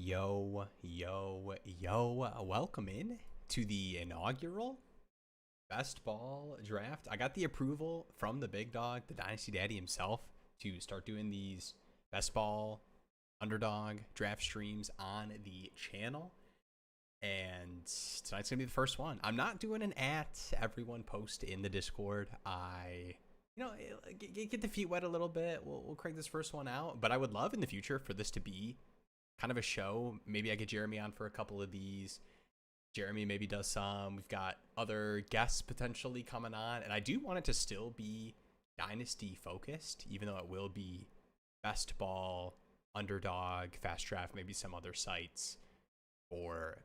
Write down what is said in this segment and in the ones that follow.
Yo, welcome in to the inaugural Best Ball Draft. I got the approval from the big dog, the Dynasty Daddy himself, to start doing these Best Ball Underdog Draft streams on the channel. And tonight's going to be the first one. I'm not doing an everyone post in the Discord. Get the feet wet a little bit. We'll crank this first one out. But I would love in the future for this to be kind of a show. Maybe I get Jeremy on for a couple of these. Jeremy maybe does some. We've got other guests potentially coming on. And I do want it to still be Dynasty focused, even though it will be Best Ball, Underdog, Fast Draft, maybe some other sites or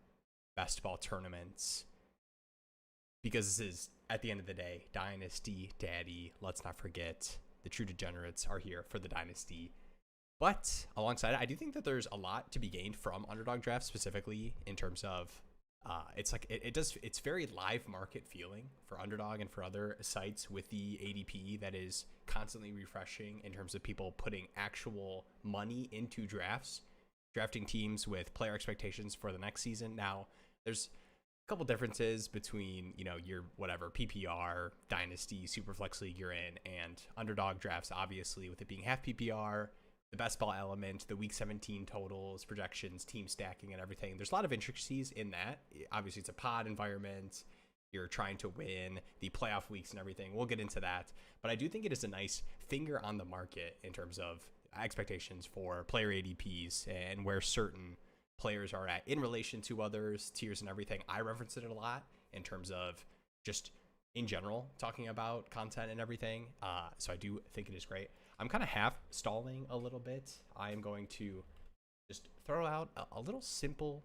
Best Ball tournaments. Because this is, at the end of the day, Dynasty Daddy. Let's not forget, the true degenerates are here for the Dynasty. But alongside it, I do think that there's a lot to be gained from Underdog Draft, specifically in terms of it's very live market feeling for Underdog and for other sites with the ADP that is constantly refreshing in terms of people putting actual money into drafts, drafting teams with player expectations for the next season. Now, there's a couple differences between, your whatever PPR, Dynasty, Superflex League you're in, and Underdog Drafts, obviously, with it being half PPR, the best ball element, the week 17 totals, projections, team stacking, and everything. There's a lot of intricacies in that. Obviously, it's a pod environment. You're trying to win the playoff weeks and everything. We'll get into that. But I do think it is a nice finger on the market in terms of expectations for player ADPs and where certain players are at in relation to others, tiers and everything. I reference it a lot in terms of just in general talking about content and everything. So I do think it is great. I'm kind of half stalling a little bit. I am going to just throw out a little simple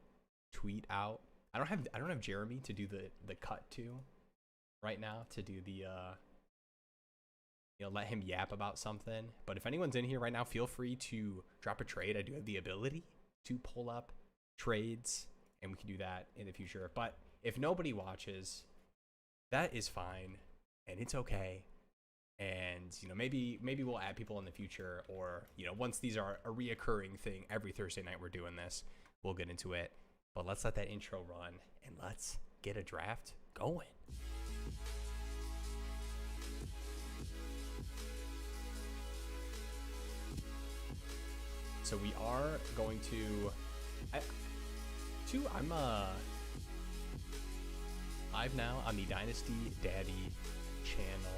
tweet out. I don't have Jeremy to do the cut to right now, to do the let him yap about something. But if anyone's in here right now, feel free to drop a trade. I do have the ability to pull up trades, and we can do that in the future. But if nobody watches, that is fine, and it's okay. And maybe we'll add people in the future, or once these are a reoccurring thing every Thursday night we're doing this, we'll get into it. But let's let that intro run and let's get a draft going. So we are going to I'm live now on the Dynasty Daddy channel,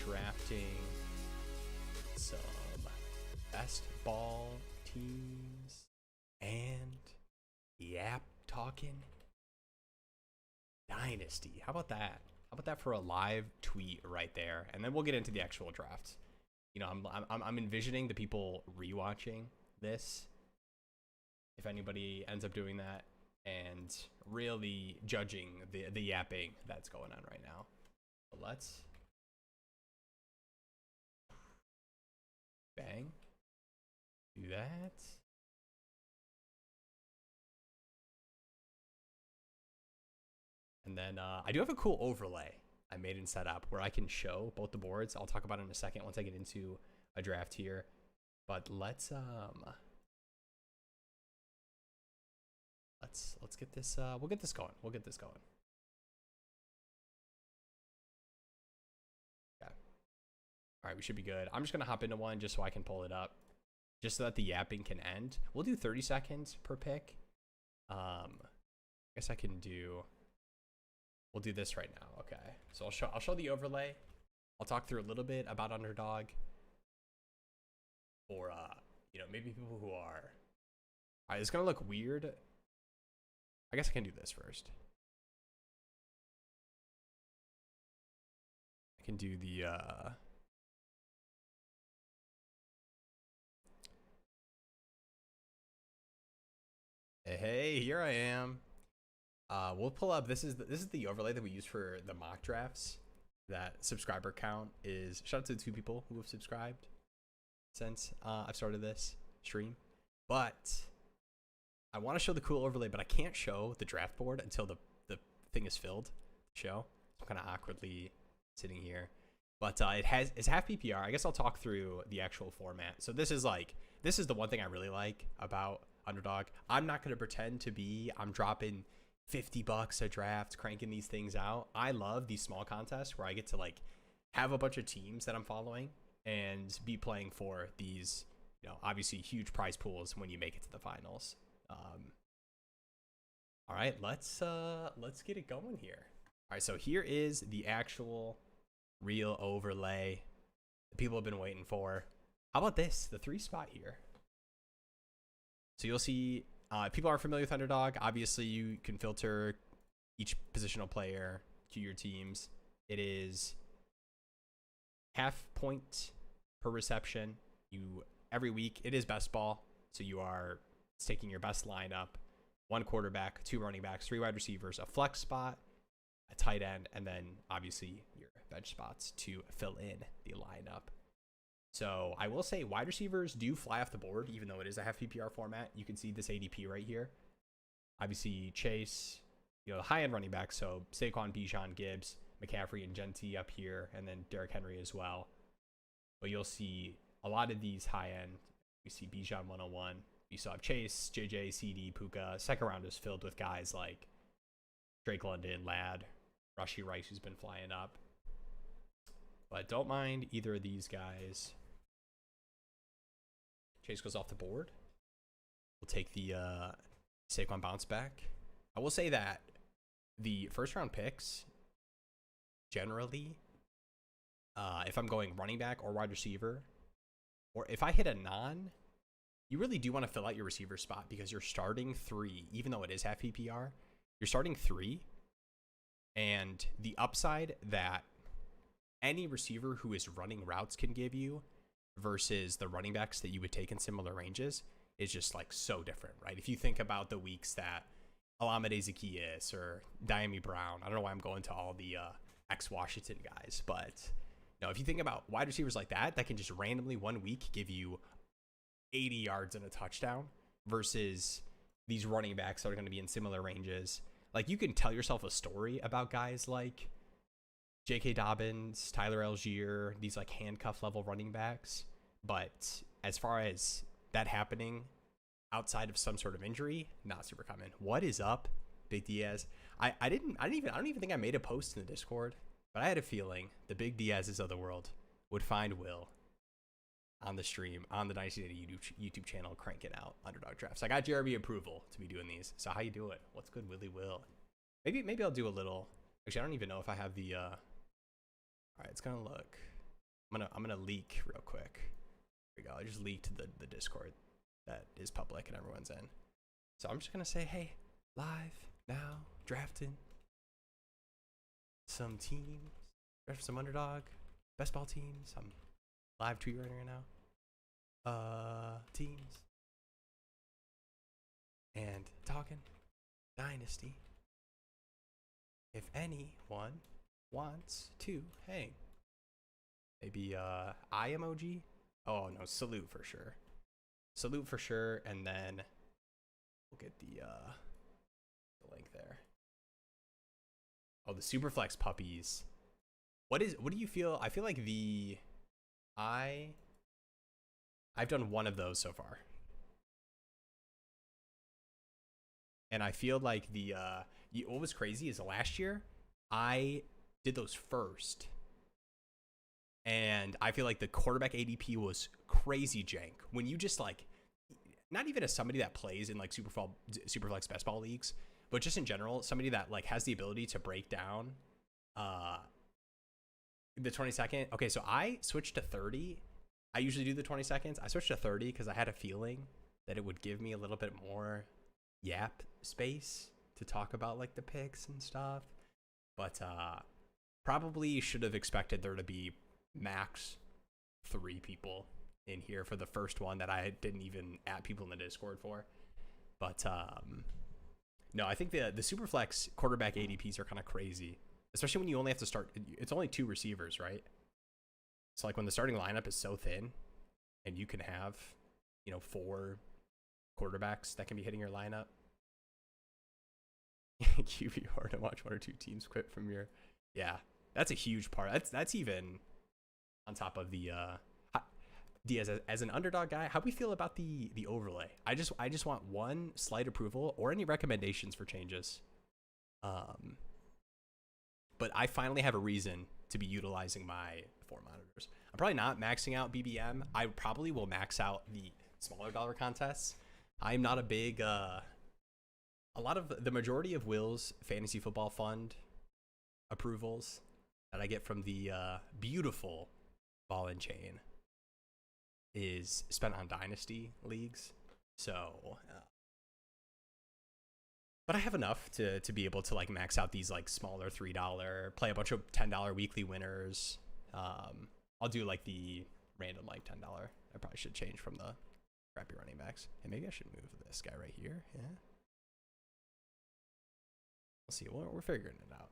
drafting some best ball teams and talking Dynasty. How about that? How about that for a live tweet right there? And then we'll get into the actual draft. I'm envisioning the people rewatching this, if anybody ends up doing that, and really judging the yapping that's going on right now. So let's bang, do that. And then I do have a cool overlay I made and set up where I can show both the boards. I'll talk about it in a second once I get into a draft here. But let's get this we'll get this going. Okay. All right, we should be good. I'm just gonna hop into one just so I can pull it up, just so that the yapping can end. We'll do 30 seconds per pick. I guess we'll do this right now. Okay, so I'll show the overlay. I'll talk through a little bit about Underdog for maybe people who are. All right, it's gonna look weird. I guess I can do this first. I can do the hey, here I am. We'll pull up. This is the overlay that we use for the mock drafts. That subscriber count is, shout out to the 2 people who have subscribed since I've started this stream. But I want to show the cool overlay, but I can't show the draft board until the thing is filled. Show. I'm kind of awkwardly sitting here. But it's half PPR. I guess I'll talk through the actual format. So this is the one thing I really like about Underdog. I'm not going to pretend to be, I'm dropping $50 a draft, cranking these things out. I love these small contests where I get to like have a bunch of teams that I'm following and be playing for these, you know, obviously huge prize pools when you make it to the finals. All right, let's get it going here. All right, so here is the actual real overlay that people have been waiting for. How about this? The 3 spot here. So you'll see people are familiar with Underdog. Obviously, you can filter each positional player to your teams. It is half point per reception. Every week it is best ball, so you are taking your best lineup, 1 quarterback, 2 running backs, 3 wide receivers, a flex spot, a tight end, and then obviously your bench spots to fill in the lineup. So I will say wide receivers do fly off the board, even though it is a half PPR format. You can see this ADP right here. Obviously Chase, you know, the high end running backs, so Saquon, Bijan, Gibbs, McCaffrey, and Genty up here, and then Derrick Henry as well. But you'll see a lot of these high end. We see Bijan 101. You saw Chase, JJ, CD, Puka. Second round is filled with guys like Drake London, Ladd, Rashee Rice, who's been flying up. But don't mind either of these guys. Chase goes off the board. We'll take the Saquon bounce back. I will say that the first round picks, generally, if I'm going running back or wide receiver, or if I hit a non, you really do want to fill out your receiver spot because you're starting 3, even though it is half PPR, you're starting 3. And the upside that any receiver who is running routes can give you versus the running backs that you would take in similar ranges is just like so different, right? If you think about the weeks that Alameda Zaccheaus or Diami Brown, I don't know why I'm going to all the ex-Washington guys, but you know, if you think about wide receivers like that can just randomly 1 week give you 80 yards and a touchdown versus these running backs that are going to be in similar ranges. Like you can tell yourself a story about guys like J.K. Dobbins, Tyler Algier, these like handcuff level running backs. But as far as that happening outside of some sort of injury, not super common. What is up, Big Diaz? I don't even think I made a post in the Discord, but I had a feeling the Big Diaz's of the world would find Will on the stream, on the Dynasty Daddy YouTube channel, cranking out Underdog Drafts. I got Jeremy approval to be doing these. So how you doing? What's good, Willie Will? Maybe I'll do a little. Actually, I don't even know if I have the. All right, it's gonna look. I'm gonna leak real quick. Here we go. I just leaked the Discord that is public and everyone's in. So I'm just gonna say, hey, live now, drafting some teams, draft some Underdog Best Ball teams. I'm live tweet right now. Teams and talking Dynasty. If anyone wants to hang, maybe eye emoji. Oh no, salute for sure. Salute for sure, and then we'll get the link there. Oh, the Superflex puppies. What do you feel? I feel like I've done one of those so far. And I feel like what was crazy is last year I did those first. And I feel like the quarterback ADP was crazy jank. When you just like, not even as somebody that plays in like Superflex Best Ball leagues, but just in general, somebody that like has the ability to break down the 20 second. Okay, so I switched to 30. I usually do the 20 seconds. I switched to 30 because I had a feeling that it would give me a little bit more yap space to talk about like the picks and stuff. But probably should have expected there to be max 3 people in here for the first one that I didn't even add people in the Discord for. But no, I think the Superflex quarterback ADPs are kind of crazy, especially when you only have to start. It's only 2 receivers, right? So like when the starting lineup is so thin and you can have, 4 quarterbacks that can be hitting your lineup. QB hard to watch 1 or 2 teams quit from your. Yeah, that's a huge part. That's even on top of the Diaz, as an underdog guy, how do we feel about the overlay? I just want one slight approval or any recommendations for changes. But I finally have a reason to be utilizing my form monitors. I'm probably not maxing out BBM. I probably will max out the smaller dollar contests. I'm not a big, a lot of the majority of Will's fantasy football fund approvals that I get from the beautiful Ball and Chain is spent on Dynasty leagues. So, but I have enough to be able to like max out these like smaller $3, play a bunch of $10 weekly winners. I'll do like the random like $10. I probably should change from the crappy running backs. And maybe I should move this guy right here. Yeah. We'll see. We're figuring it out.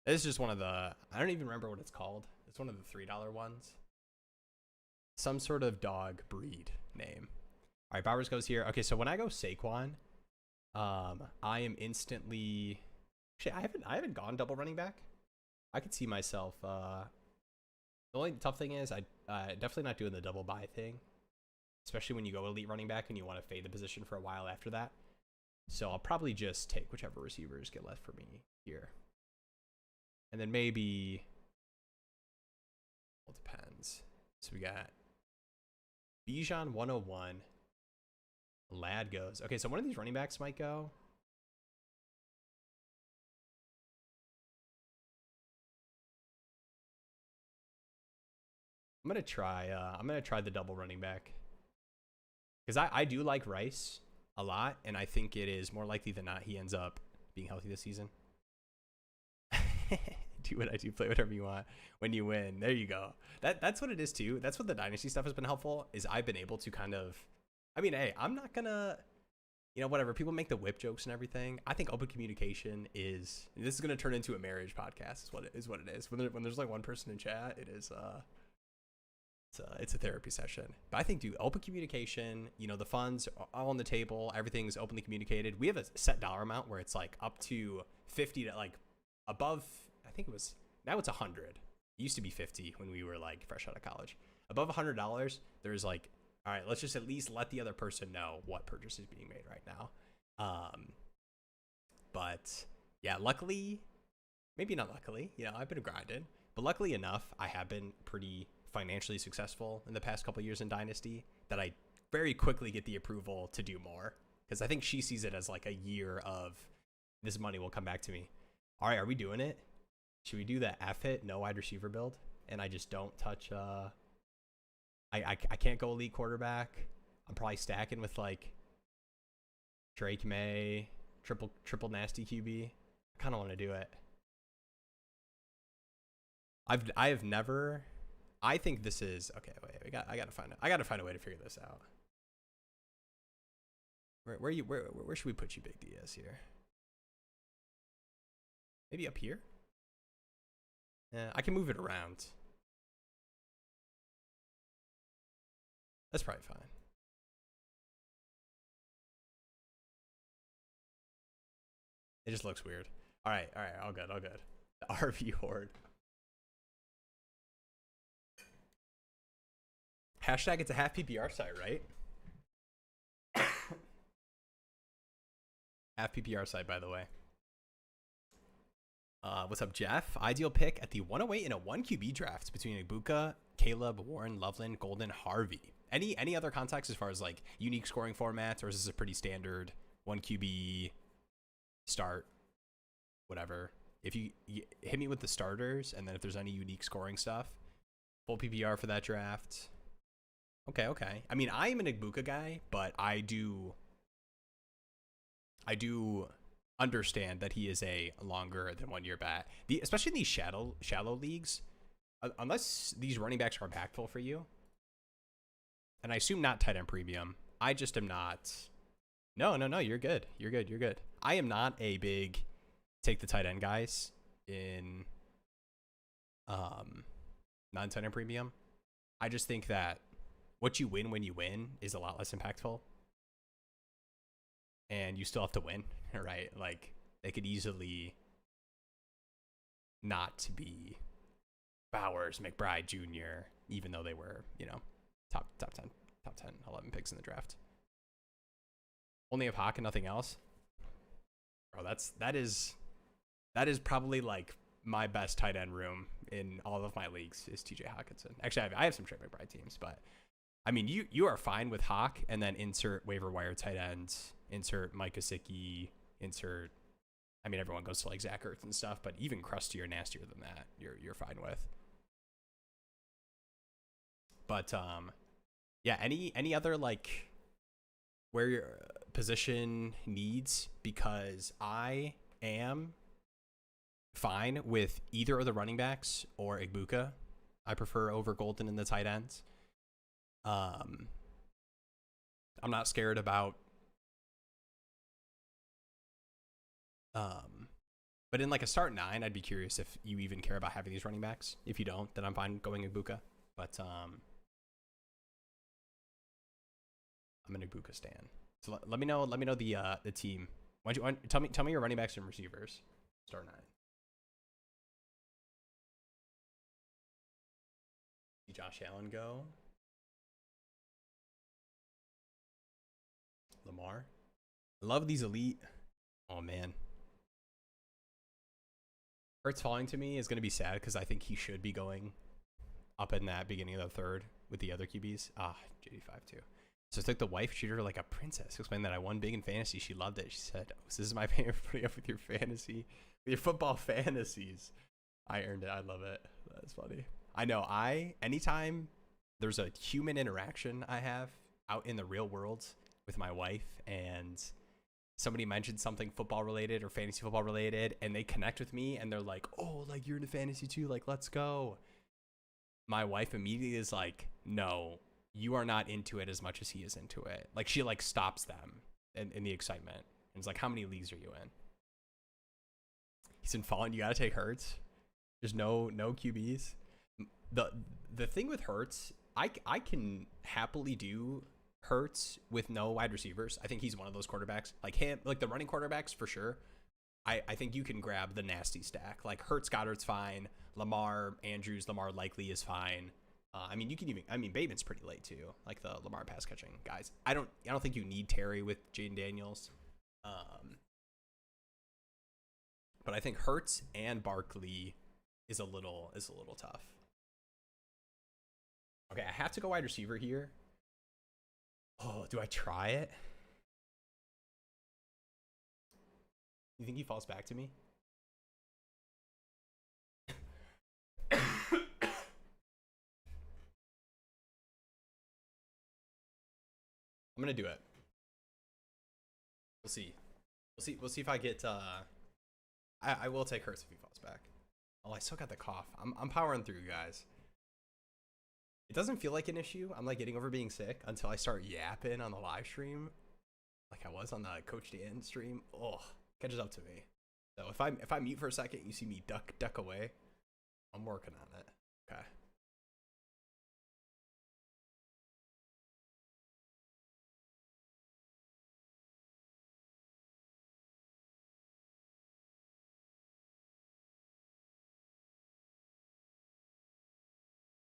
This is just one of the, I don't even remember what it's called. It's one of the $3 ones. Some sort of dog breed name. All right, Bowers goes here. Okay, so when I go Saquon, I am instantly, actually I haven't gone double running back. I could see myself, the only tough thing is I definitely not doing the double buy thing, especially when you go elite running back and you want to fade the position for a while after that. So I'll probably just take whichever receivers get left for me here. And then maybe, well, it depends. So we got Bijan 101. Lad goes. Okay, so one of these running backs might go. I'm gonna try the double running back. Because I do like Rice a lot, and I think it is more likely than not he ends up being healthy this season. Do what I do, play whatever you want when you win. There you go. That's what it is too. That's what the Dynasty stuff has been helpful, is I've been able to kind of, I mean, hey, I'm not gonna, you know, whatever. People make the whip jokes and everything. I think open communication is, this is gonna turn into a marriage podcast, is what it is. When there's like one person in chat, it is it's a therapy session. But I think, dude, open communication, you know, the funds are all on the table, everything's openly communicated. We have a set dollar amount where it's like up to 50 to like above, I think it was, now it's 100. It used to be 50 when we were like fresh out of college. Above $100, there's like, all right, let's just at least let the other person know what purchase is being made right now. But yeah, luckily, maybe not luckily, you know, I've been grinding, but luckily enough, I have been pretty financially successful in the past couple of years in Dynasty that I very quickly get the approval to do more, because I think she sees it as like a year of this money will come back to me. All right, are we doing it? Should we do the F-hit no wide receiver build? And I just don't touch, I can't go elite quarterback. I'm probably stacking with like Drake May, triple nasty QB. I kind of want to do it. I have never, I think this is, okay, wait, I gotta find a way to figure this out. Where should we put you, Big Diaz, here? Maybe up here? Yeah, I can move it around. That's probably fine. It just looks weird. All right, all good. The RV horde. Hashtag it's a half PPR site, right? Half PPR site, by the way. What's up, Jeff? Ideal pick at the 108 in a 1 QB draft between Ibuka, Caleb, Warren, Loveland, Golden, Harvey. Any other context as far as like unique scoring formats, or is this a pretty standard 1 QB start, whatever? If you hit me with the starters, and then if there's any unique scoring stuff, full PPR for that draft. Okay. I mean, I am an Ibuka guy, but I do understand that he is a longer than 1 year bat. Especially in these shallow leagues, unless these running backs are impactful for you, and I assume not tight end premium. I just am not. No, you're good. I am not a big take the tight end guys in non-tight end premium. I just think that what you win when you win is a lot less impactful. And you still have to win, right? Like, they could easily not be Bowers, McBride Jr., even though they were, you know, picks in the draft. Only have Hawk and nothing else. Bro, that is probably like my best tight end room in all of my leagues is TJ Hawkinson. Actually, I have some Trey McBride teams, but I mean, you are fine with Hawk and then insert waiver wire tight ends, insert Mike Gesicki, insert. I mean, everyone goes to like Zach Ertz and stuff, but even crustier, nastier than that, you're fine with. But yeah, any other like where your position needs, because I am fine with either of the running backs or Igbuka. I prefer over Golden in the tight ends. I'm not scared about but in like a start 9, I'd be curious if you even care about having these running backs. If you don't, then I'm fine going Igbuka. But I'm an Igbuka stan. So let me know the team. Why don't you tell me your running backs and receivers. Start 9. See Josh Allen go. Lamar. I love these elite. Oh man. Hurts falling to me is going to be sad because I think he should be going up in that beginning of the third with the other QBs. JD5 too. So it's like the wife treated her like a princess. Explained that I won big in fantasy. She loved it. She said, oh, this is my payment for putting up with your football fantasies. I earned it. I love it. That's funny. I know. Anytime there's a human interaction I have out in the real world with my wife and somebody mentioned something football related or fantasy football related and they connect with me and they're like, oh, like you're into fantasy too, like let's go. My wife immediately is like, no, you are not into it as much as he is into it. Like she like stops them in the excitement. And it's like, how many leagues are you in? He's in fallen. You got to take Hurts. There's no QBs. The thing with Hurts, I can happily do Hurts with no wide receivers. I think he's one of those quarterbacks like him, like the running quarterbacks for sure. I think you can grab the nasty stack. Like Hurts, Goddard's fine. Lamar, Andrews, Lamar likely is fine. I mean, you can even. I mean, Bateman's pretty late too. Like the Lamar pass catching guys. I don't think you need Terry with Jaden Daniels. But I think Hurts and Barkley is a little tough. Okay, I have to go wide receiver here. Oh, do I try it? You think he falls back to me? I'm gonna do it. We'll see. We'll see if I get. I will take Hurts if he falls back. Oh, I still got the cough. I'm powering through, guys. It doesn't feel like an issue. I'm like getting over being sick until I start yapping on the live stream, like I was on the Coach Dan stream. Oh, catches up to me. So if I mute for a second, you see me duck away. I'm working on it. Okay.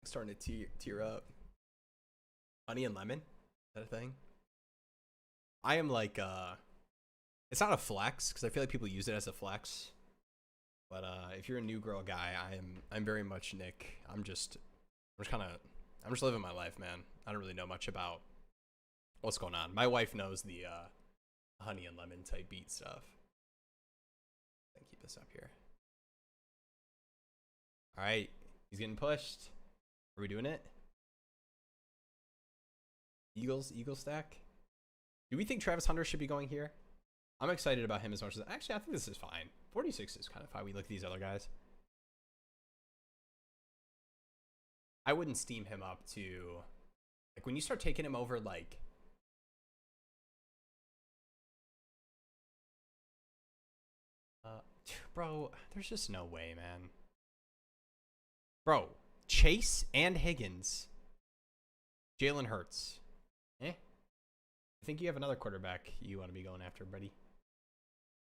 Starting to tear up. Honey and lemon? Is that a thing? I am like it's not a flex because I feel like people use it as a flex. But if you're a new girl guy, I'm very much Nick. I'm just living my life, man. I don't really know much about what's going on. My wife knows the honey and lemon type beat stuff. Keep this up here. All right, he's getting pushed. Are we doing it? Eagles stack. Do we think Travis Hunter should be going here? I'm excited about him as much as actually I think this is fine. 46 is kind of how we look at these other guys. I wouldn't steam him up to like when you start taking him over like bro, there's just no way, man. Bro, Chase and Higgins. Jalen Hurts. I think you have another quarterback you want to be going after, buddy.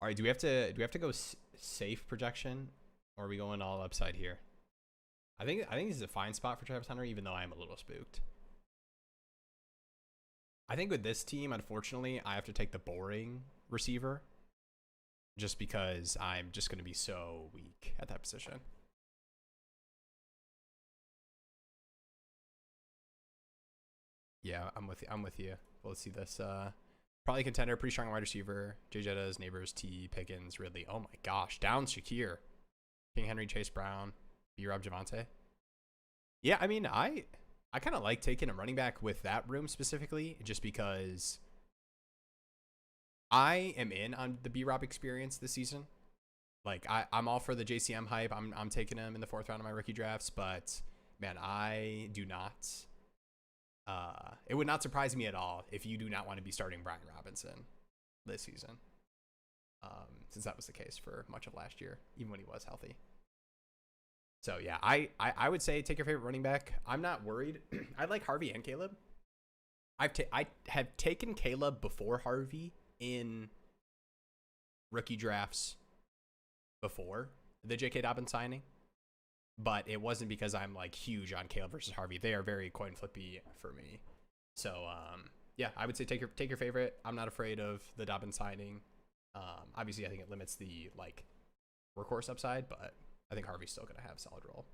All right, do we have to go safe projection, or are we going all upside here? I think this is a fine spot for Travis Hunter, even though I am a little spooked. I think with this team, unfortunately, I have to take the boring receiver just because I'm just going to be so weak at that position. Yeah, I'm with you. I'm with you. Well, let's see this. Probably contender, pretty strong wide receiver. Jay Jettas, Neighbors, T, Pickens, Ridley. Oh my gosh, down Shakir, King Henry, Chase Brown, B-Rob, Javante. Yeah, I mean, I kind of like taking a running back with that room specifically, just because I am in on the B-Rob experience this season. Like I'm all for the JCM hype. I'm taking him in the 4th round of my rookie drafts, but man, I do not. It would not surprise me at all if you do not want to be starting Brian Robinson this season, since that was the case for much of last year, even when he was healthy. So yeah, I would say take your favorite running back. I'm not worried. I like Harvey and Caleb. I have taken Caleb before Harvey in rookie drafts before the J.K. Dobbins signing, but it wasn't because I'm like huge on Caleb versus Harvey. They are very coin flippy for me. So yeah, I would say take your favorite. I'm not afraid of the Dobbins signing. Obviously, I think it limits the like workhorse upside, but I think Harvey's still gonna have a solid role.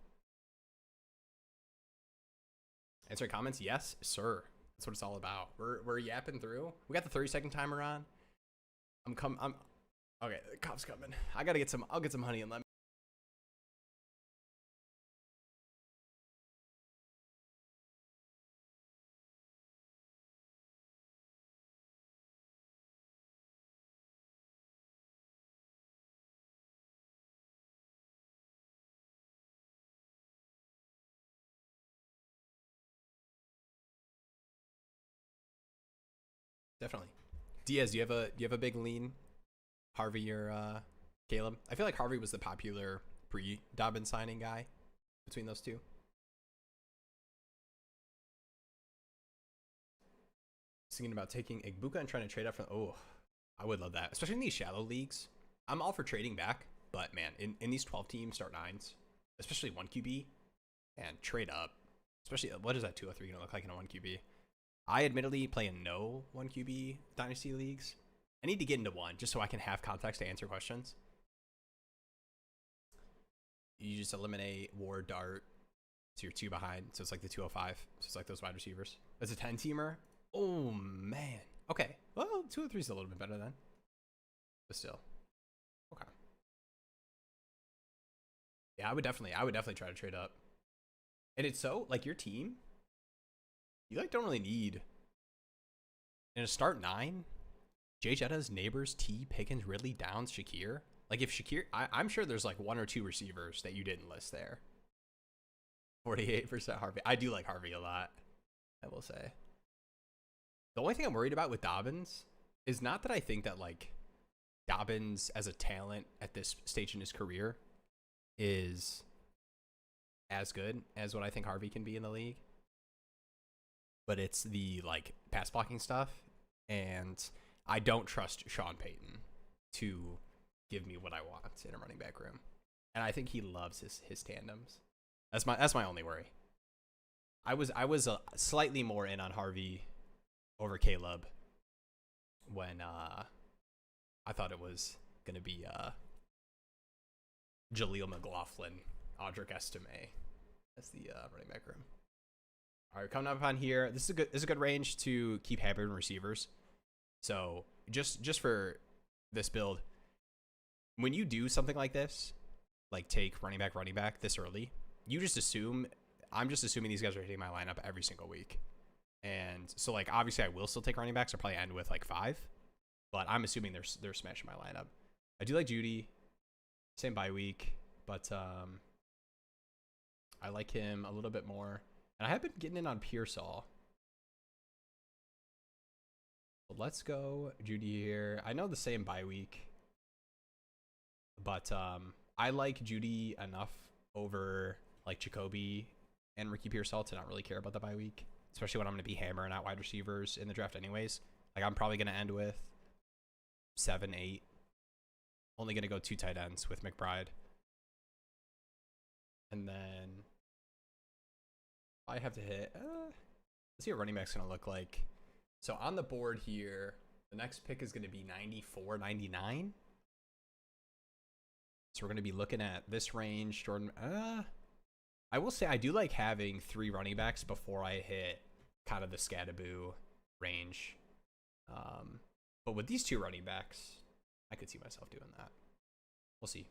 Answering comments, yes, sir. That's what it's all about. We're yapping through. We got the 30-second timer on. I'm okay. The cop's coming. I gotta get some. I'll get some honey and lemon. Definitely. Diaz, do you have a big lean, Harvey or Caleb? I feel like Harvey was the popular pre-Dobbins signing guy between those two. Thinking about taking Igbuka and trying to trade up from. Oh, I would love that, especially in these shallow leagues. I'm all for trading back, but man, in these 12 team start 9s, especially 1 QB, and trade up. Especially, what is that 203 gonna look like in a 1 QB? I admittedly play in no 1 QB dynasty leagues. I need to get into one just so I can have context to answer questions. You just eliminate Ward, Dart, so you're 2 behind. So it's like the 205. So it's like those wide receivers. It's a 10-teamer. Oh man. Okay. Well, 203 is a little bit better then. But still. Okay. Yeah, I would definitely try to trade up. And it's so like your team, you like don't really need in a start 9, Jay Jettas, Neighbors, T, Pickens, Ridley, Downs, Shakir. Like if Shakir, I'm sure there's like 1 or 2 receivers that you didn't list there. 48% Harvey. I do like Harvey a lot, I will say. The only thing I'm worried about with Dobbins is not that I think that like Dobbins as a talent at this stage in his career is as good as what I think Harvey can be in the league, but it's the like pass blocking stuff, and I don't trust Sean Payton to give me what I want in a running back room, and I think he loves his tandems. That's my only worry. I was slightly more in on Harvey over Caleb when I thought it was gonna be Jaleel McLaughlin, Audric Estime as the running back room. All right, coming up on here. This is a good range to keep hammering receivers. So just for this build, when you do something like this, like take running back this early, you just assume I'm just assuming these guys are hitting my lineup every single week. And so like obviously I will still take running backs. I'll probably end with like 5, but I'm assuming they're smashing my lineup. I do like Judy, same bye week, but I like him a little bit more. And I have been getting in on Pearsall. Let's go Judy here. I know the same bye week, but I like Judy enough over like Jacoby and Ricky Pearsall to not really care about the bye week, especially when I'm going to be hammering out wide receivers in the draft anyways. Like I'm probably going to end with 7, 8. Only going to go 2 tight ends with McBride. And then I have to hit, let's see what running back's going to look like. So on the board here, the next pick is going to be 94-99. So we're going to be looking at this range. Jordan, I will say I do like having 3 running backs before I hit kind of the Scattaboo range. But with these 2 running backs, I could see myself doing that. We'll see.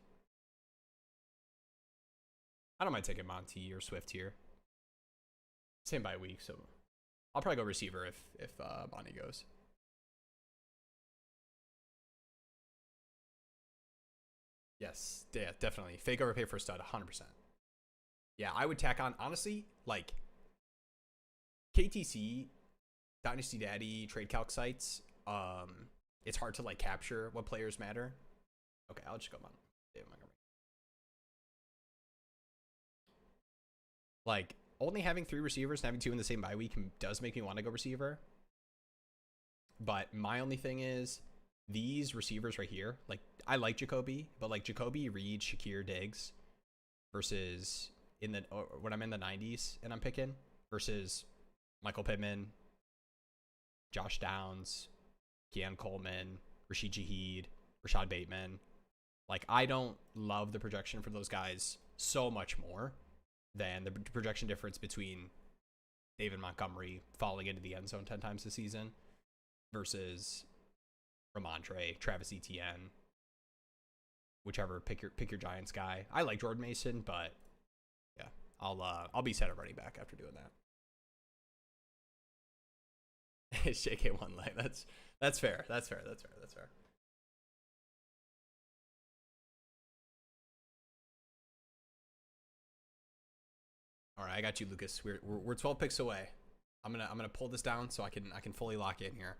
I don't mind taking Monty or Swift here. Same bye week, so I'll probably go receiver if Monty goes. Yes, yeah, definitely. Fake overpay for a stud, 100%. Yeah, I would tack on, honestly, like KTC, Dynasty Daddy, trade calc sites. It's hard to like capture what players matter. Okay, I'll just go on David Montgomery. Like, only having 3 receivers and having 2 in the same bye week does make me want to go receiver. But my only thing is these receivers right here. Like, I like Jacoby, but like Jacoby, Reed, Shakir, Diggs versus when I'm in the 90s and I'm picking versus Michael Pittman, Josh Downs, Keon Coleman, Rashid Shaheed, Rashad Bateman. Like, I don't love the projection for those guys so much more than the projection difference between David Montgomery falling into the end zone 10 times this season versus Ramondre, Travis Etienne, whichever, pick your Giants guy. I like Jordan Mason, but yeah, I'll be set at running back after doing that. JK1 leg. That's fair. That's fair. All right, I got you, Lucas. We're 12 picks away. I'm gonna pull this down so I can fully lock in here.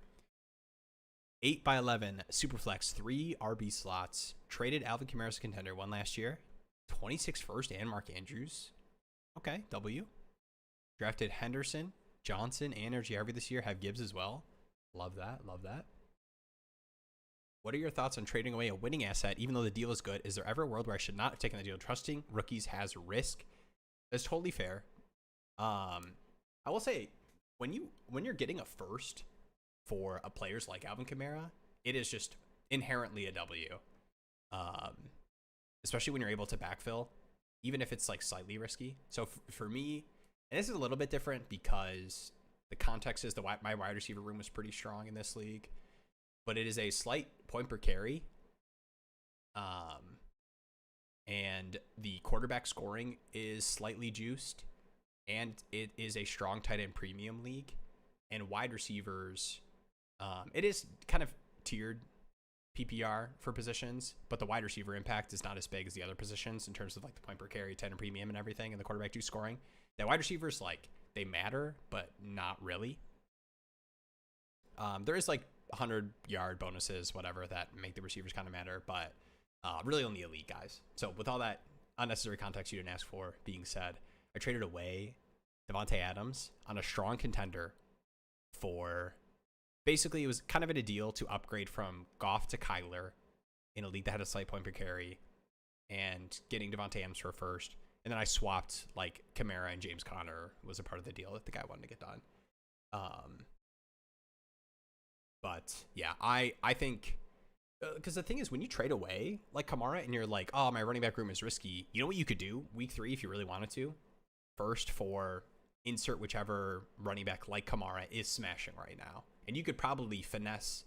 8x11 Superflex, 3 RB slots. Traded Alvin Kamara's contender, one last year. 26 first and Mark Andrews. Okay, W. Drafted Henderson, Johnson, and Najee Harvey this year. Have Gibbs as well. Love that. What are your thoughts on trading away a winning asset, even though the deal is good? Is there ever a world where I should not have taken the deal? Trusting rookies has risk. That's totally fair. I will say, when you're getting a first for a players like Alvin Kamara, it is just inherently a W. Especially when you're able to backfill, even if it's like slightly risky. So for me, and this is a little bit different because the context is my wide receiver room was pretty strong in this league, but it is a slight point per carry. And the quarterback scoring is slightly juiced, and it is a strong tight end premium league, and wide receivers, it is kind of tiered PPR for positions, but the wide receiver impact is not as big as the other positions in terms of like the point per carry, tight end premium, and everything, and the quarterback juice scoring. That wide receivers, like, they matter, but not really. There is like 100-yard bonuses, whatever, that make the receivers kind of matter, but really only elite guys. So with all that unnecessary context you didn't ask for being said, I traded away Devontae Adams on a strong contender for, basically it was kind of in a deal to upgrade from Goff to Kyler in a league that had a slight point per carry, and getting Devontae Adams for a first. And then I swapped like Kamara and James Conner was a part of the deal that the guy wanted to get done. But yeah, I think, because the thing is, when you trade away like Kamara and you're like, oh, my running back room is risky, you know what you could do week 3 if you really wanted to? First for insert whichever running back like Kamara is smashing right now. And you could probably finesse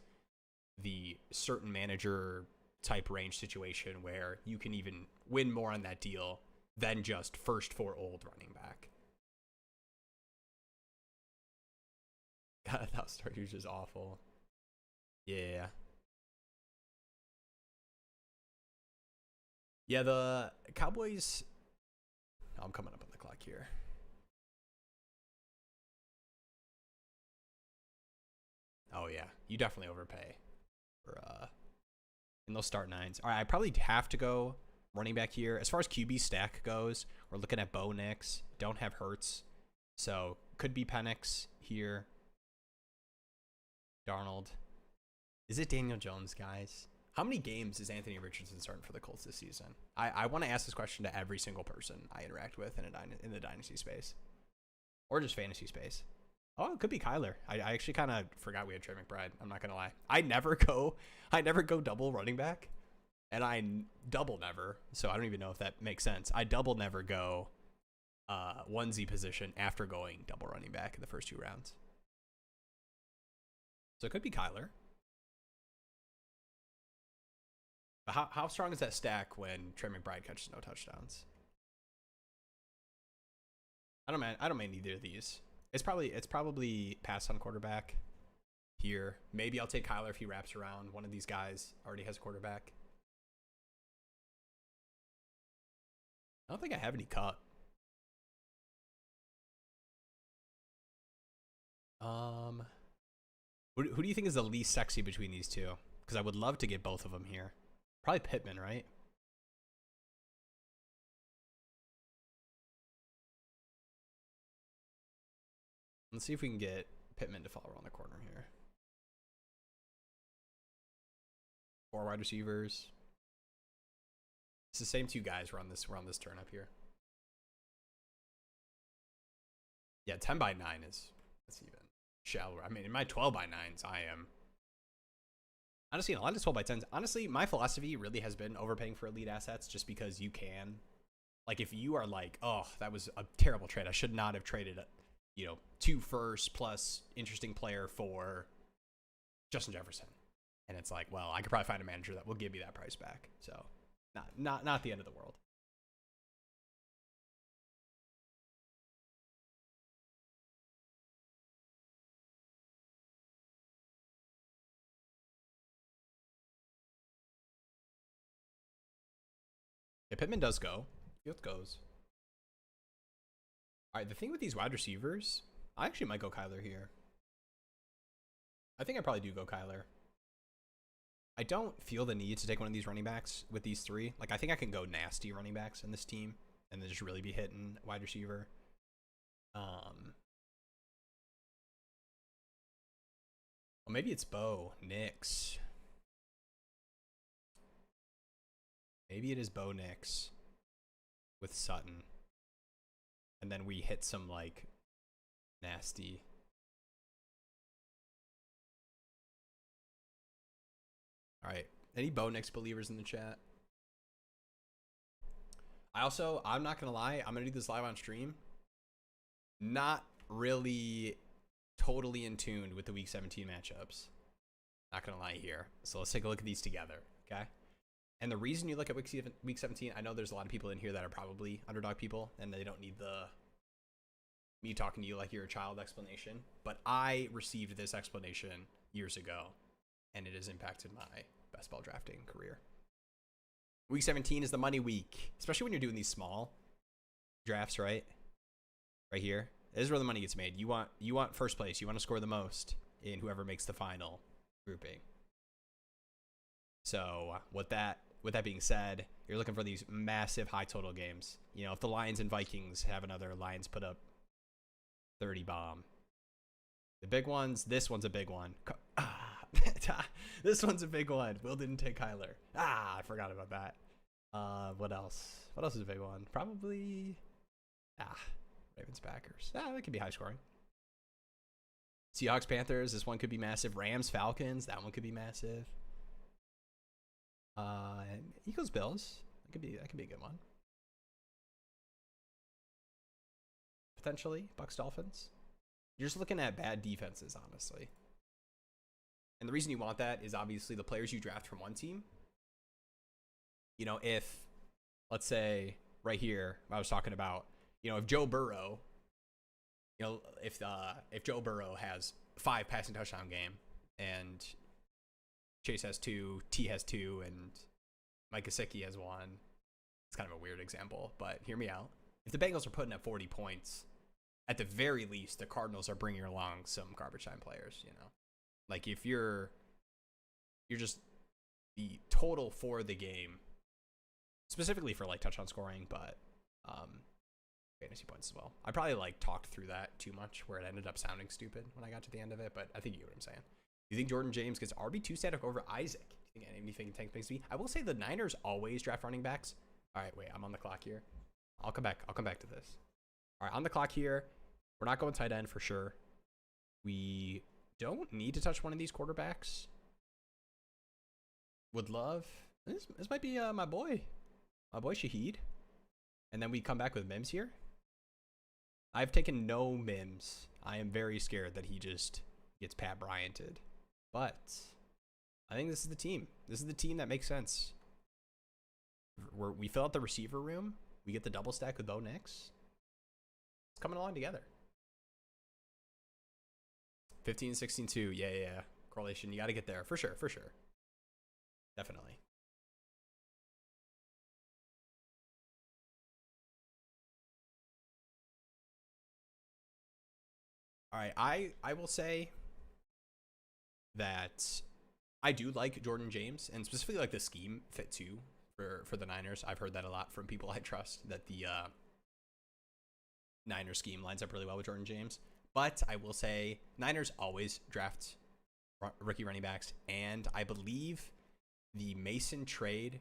the certain manager type range situation where you can even win more on that deal than just first for old running back. God, that start is just awful. Yeah. Yeah, the Cowboys. Oh, I'm coming up on the clock here. Oh yeah, you definitely overpay for in those start nines. All right, I probably have to go running back here. As far as QB stack goes, we're looking at Bo Nix. Don't have Hurts, so could be Penix here. Darnold. Is it Daniel Jones, guys? How many games is Anthony Richardson starting for the Colts this season? I want to ask this question to every single person I interact with in the Dynasty space, or just fantasy space. Oh, it could be Kyler. I actually kind of forgot we had Trey McBride. I'm not gonna lie. I never go double running back, and I double never. So I don't even know if that makes sense. I double never go onesie position after going double running back in the first 2 rounds. So it could be Kyler. But how strong is that stack when Trey McBride catches no touchdowns? I don't mind either of these. It's probably pass on quarterback here. Maybe I'll take Kyler if he wraps around. One of these guys already has a quarterback. I don't think I have any cut. Who do you think is the least sexy between these two? Because I would love to get both of them here. Probably Pittman, right? Let's see if we can get Pittman to fall around the corner here. 4 wide receivers. It's the same 2 guys. We're on this turn up here. Yeah, 10 by 9 that's even shallower. I mean, in my 12 by 9s, I am honestly in a lot of 12 by 10s. Honestly, my philosophy really has been overpaying for elite assets, just because you can. Like, if you are like, oh, that was a terrible trade, I should not have traded 2 firsts plus interesting player for Justin Jefferson. And it's like, well, I could probably find a manager that will give me that price back. So not the end of the world. Yeah, Pittman does go. Field goes. All right, the thing with these wide receivers, I actually might go Kyler here. I think I probably do go Kyler. I don't feel the need to take one of these running backs with these 3. Like, I think I can go nasty running backs in this team and then just really be hitting wide receiver. Well, maybe it's Bo Nix. Maybe it is Bo Nix with Sutton. And then we hit some, like, nasty. All right. Any Bo Nix believers in the chat? I'm not going to lie. I'm going to do this live on stream. Not really totally in tune with the Week 17 matchups. Not going to lie here. So let's take a look at these together, okay? And the reason you look at Week 17, I know there's a lot of people in here that are probably underdog people, and they don't need me talking to you like you're a child explanation. But I received this explanation years ago, and it has impacted my best ball drafting career. Week 17 is the money week, especially when you're doing these small drafts, right? Right here. This is where the money gets made. You want first place. You want to score the most in whoever makes the final grouping. So with that being said, you're looking for these massive high total games. You know, if the Lions and Vikings have another Lions put up 30 bomb. The big ones, this one's a big one. This one's a big one. Will didn't take Kyler. I forgot about that. What else? What else is a big one? Probably Ravens Packers. That could be high scoring. Seahawks Panthers, this one could be massive. Rams Falcons, that one could be massive. Eagles Bills, that could be a good one. Potentially Bucks Dolphins. You're just looking at bad defenses, honestly. And the reason you want that is obviously the players you draft from one team. You know, if, let's say, right here, I was talking about, you know, if Joe Burrow, you know, if Joe Burrow has 5 passing touchdown game and Chase has 2, T has 2, and Mike Gesicki has 1, it's kind of a weird example, but hear me out. If the Bengals are putting up 40 points, at the very least, the Cardinals are bringing along some garbage time players, you know. Like, if you're just the total for the game, specifically for, like, touchdown scoring, but fantasy points as well. I probably, like, talked through that too much where it ended up sounding stupid when I got to the end of it, but I think you get what I'm saying. Do you think Jordan James gets RB2 static over Isaac? Do you think anything takes place? I will say the Niners always draft running backs. All right, wait, I'm on the clock here. I'll come back to this. All right, on the clock here. We're not going tight end for sure. We don't need to touch one of these quarterbacks. Would love. This might be my boy Shaheed. And then we come back with Mims here. I've taken no Mims. I am very scared that he just gets Pat Bryanted. But I think this is the team. This is the team that makes sense. We fill out the receiver room. We get the double stack with Bo Nix. It's coming along together. 15, 16, 2. Yeah. Correlation. You got to get there. For sure. Definitely. All right. I will say that I do like Jordan James, and specifically like the scheme fit too for the Niners. I've heard that a lot from people I trust, that the Niners scheme lines up really well with Jordan James. But I will say Niners always draft rookie running backs, and I believe the Mason trade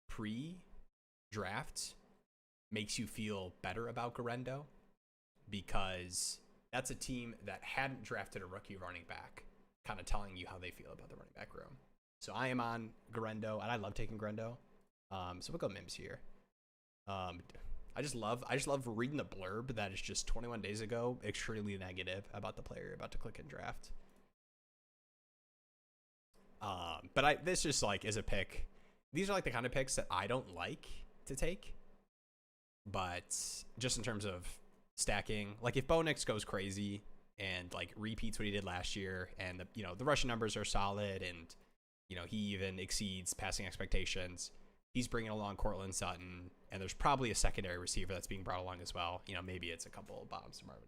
pre-draft makes you feel better about Garendo, because that's a team that hadn't drafted a rookie running back, kind of telling you how they feel about the running back room. So I am on Garendo, and I love taking Garendo. So we'll go Mims here. I just love reading the blurb that is just 21 days ago, extremely negative about the player you're about to click and draft. But this just like is a pick. These are like the kind of picks that I don't like to take, but just in terms of stacking, like if Bo Nix goes crazy and like repeats what he did last year, and the rushing numbers are solid, and he even exceeds passing expectations, he's bringing along Cortland Sutton, and there's probably a secondary receiver that's being brought along as well. Maybe it's a couple of bombs to Marvin.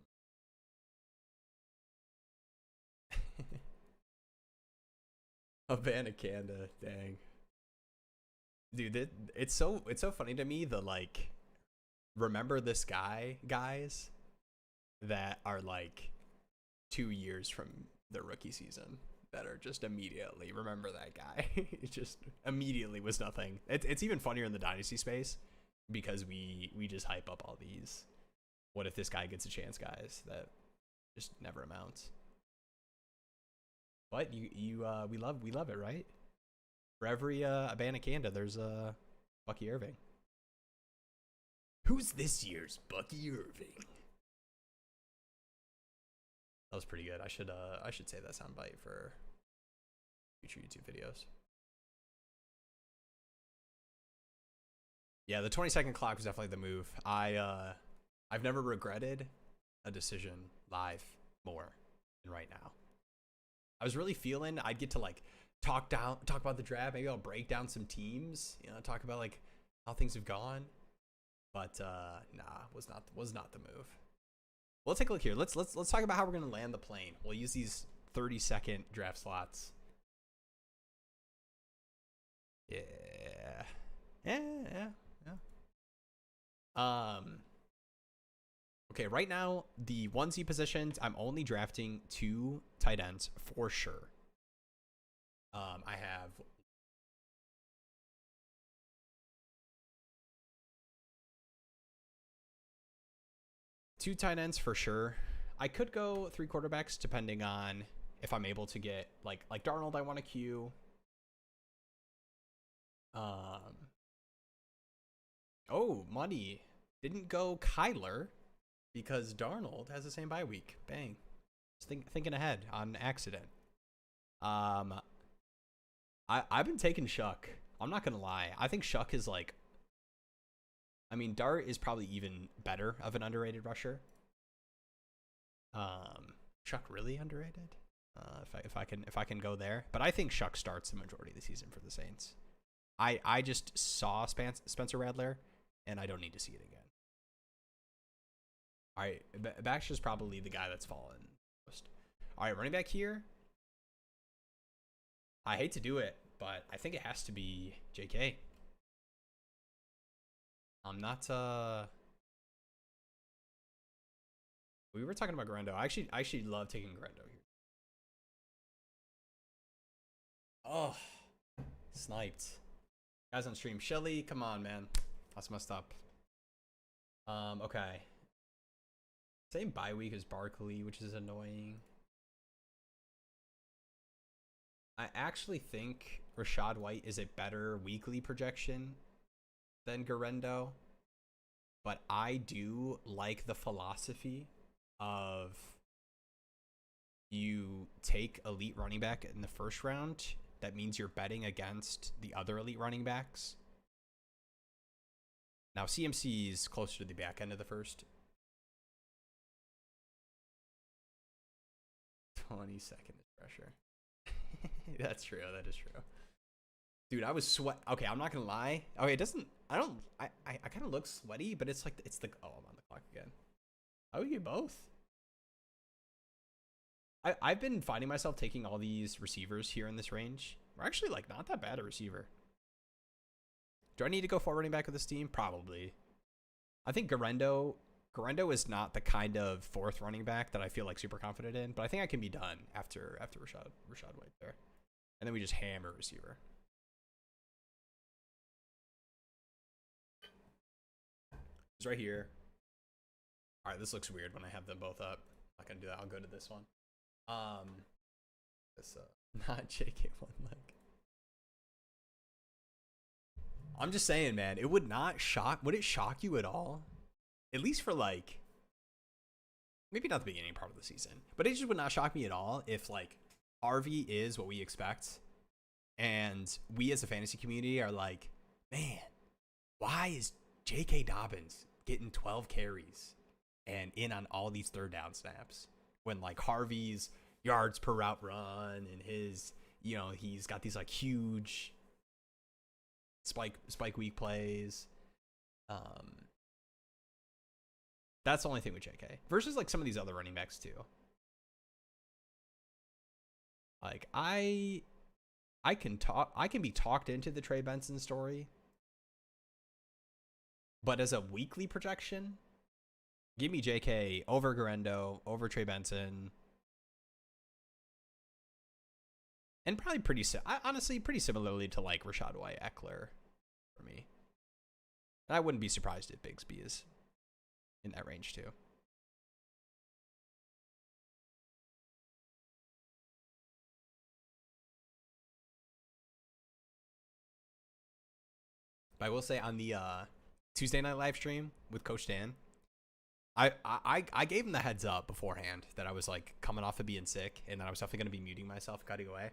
Abanikanda, dang. Dude, it's so funny to me, the like remember this guy guys that are like 2 years from their rookie season that are just immediately remember that guy. It just immediately was nothing. It's even funnier in the Dynasty space, because we just hype up all these what if this guy gets a chance guys that just never amounts. But we love it, right? For every Abanikanda, there's a Bucky Irving. Who's this year's Bucky Irving? That was pretty good. I should save that soundbite for future YouTube videos. Yeah, the 20-second clock was definitely the move. I've never regretted a decision live more than right now. I was really feeling I'd get to like talk about the draft. Maybe I'll break down some teams, talk about like how things have gone. But nah, was not the move. Well, let's take a look here. Let's talk about how we're gonna land the plane. We'll use these 30-second draft slots. Yeah. Okay, right now the 1Z positions, I'm only drafting 2 tight ends for sure. I have two tight ends for sure. I could go 3 quarterbacks depending on if I'm able to get like Darnold. I want to queue. Oh, money didn't go Kyler because Darnold has the same bye week. Bang. Just thinking ahead on accident. I've been taking Shuck. I'm not gonna lie. I think Shuck is like, I mean, Dart is probably even better of an underrated rusher. Shuck really underrated. If I can go there, but I think Shuck starts the majority of the season for the Saints. I just saw Spencer Rattler, and I don't need to see it again. All right, Baxter's probably the guy that's fallen most. All right, running back here. I hate to do it, but I think it has to be JK. I'm not. We were talking about Garendo. I actually love taking Garendo here. Oh, sniped. Guys on stream, Shelly, come on, man. That's messed up. Okay. Same bye week as Barkley, which is annoying. I actually think Rashad White is a better weekly projection than Garendo, but I do like the philosophy of you take elite running back in the first round. That means you're betting against the other elite running backs. Now, CMC is closer to the back end of the first. 20-second pressure. That's true. That is true. Dude, I was sweat. Okay, I'm not gonna lie. Okay, it doesn't. I kind of look sweaty, but it's like it's the. Oh, I'm on the clock again. I would get both. I've been finding myself taking all these receivers here in this range. We're actually like not that bad a receiver. Do I need to go for running back with this team? Probably. I think Garendo is not the kind of fourth running back that I feel like super confident in, but I think I can be done after Rashad White there. And then we just hammer receiver. It's right here. All right, this looks weird when I have them both up. I'm not gonna do that. I'll go to this one. This not JK one leg. I'm just saying, man, it would not shock. Would it shock you at all? At least for like, maybe not the beginning part of the season, but it just would not shock me at all if like Harvey is what we expect, and we as a fantasy community are like, man, why is J.K. Dobbins getting 12 carries and in on all these third down snaps when like Harvey's yards per route run and his, you know, he's got these like huge spike week plays. That's the only thing with JK versus like some of these other running backs too. Like I can be talked into the Trey Benson story, but as a weekly projection, give me JK over Garendo, over Trey Benson, and probably honestly pretty similarly to like Rashad White, Eckler for me. And I wouldn't be surprised if Bigsby is in that range too. But I will say on the Tuesday night live stream with Coach Dan, I gave him the heads up beforehand that I was like coming off of being sick and that I was definitely going to be muting myself, cutting away.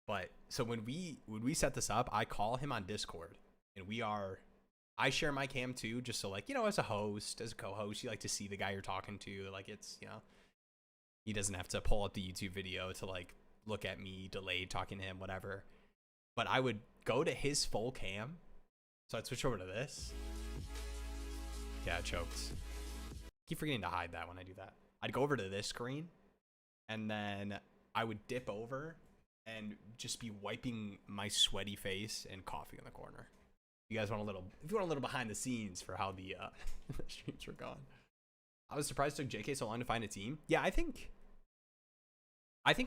But so when we set this up, I call him on Discord, and I share my cam too, just so like, you know, as a host, as a co-host, you like to see the guy you're talking to. Like it's, you know, he doesn't have to pull up the YouTube video to like look at me delayed talking to him, whatever. But I would go to his full cam. So I'd switch over to this. Yeah, I choked. Keep forgetting to hide that when I do that. I'd go over to this screen, and then I would dip over and just be wiping my sweaty face and coughing in the corner. You guys want if you want a little behind the scenes for how the streams were going. I was surprised it took JK so long to find a team. Yeah, I think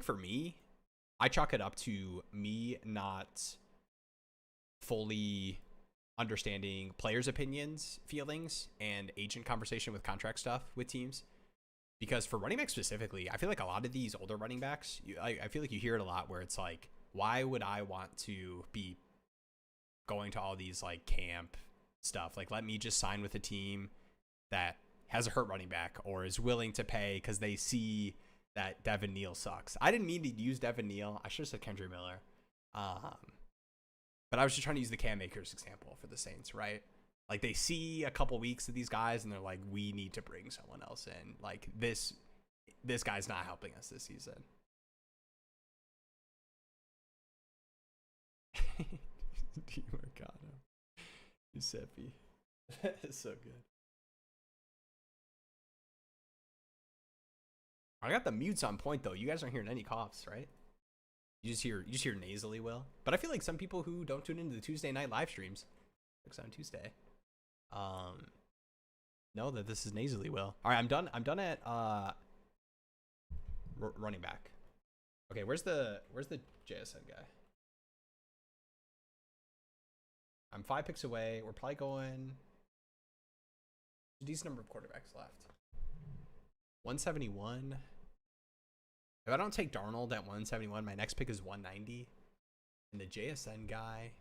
for me, I chalk it up to me not fully understanding players' opinions, feelings, and agent conversation with contract stuff with teams. Because for running backs specifically, I feel like a lot of these older running backs, I feel like you hear it a lot where it's like, why would I want to be going to all these like camp stuff? Like, let me just sign with a team that has a hurt running back or is willing to pay because they see that Devin Neal sucks. I didn't mean to use Devin Neal. I should have said Kendra Miller. But I was just trying to use the Cam Akers example for the Saints, right? Like they see a couple weeks of these guys and they're like, we need to bring someone else in. Like this guy's not helping us this season. DiMarcano. Giuseppe. That is so good. I got the mutes on point though. You guys aren't hearing any coughs, right? You just hear nasally, Will. But I feel like some people who don't tune into the Tuesday night live streams, looks on Tuesday, know that this is nasally, Will. All right, I'm done at running back. Okay, where's the JSN guy? I'm 5 picks away. We're probably going a decent number of quarterbacks left. 171. If I don't take Darnold at 171, my next pick is 190. And the JSN guy.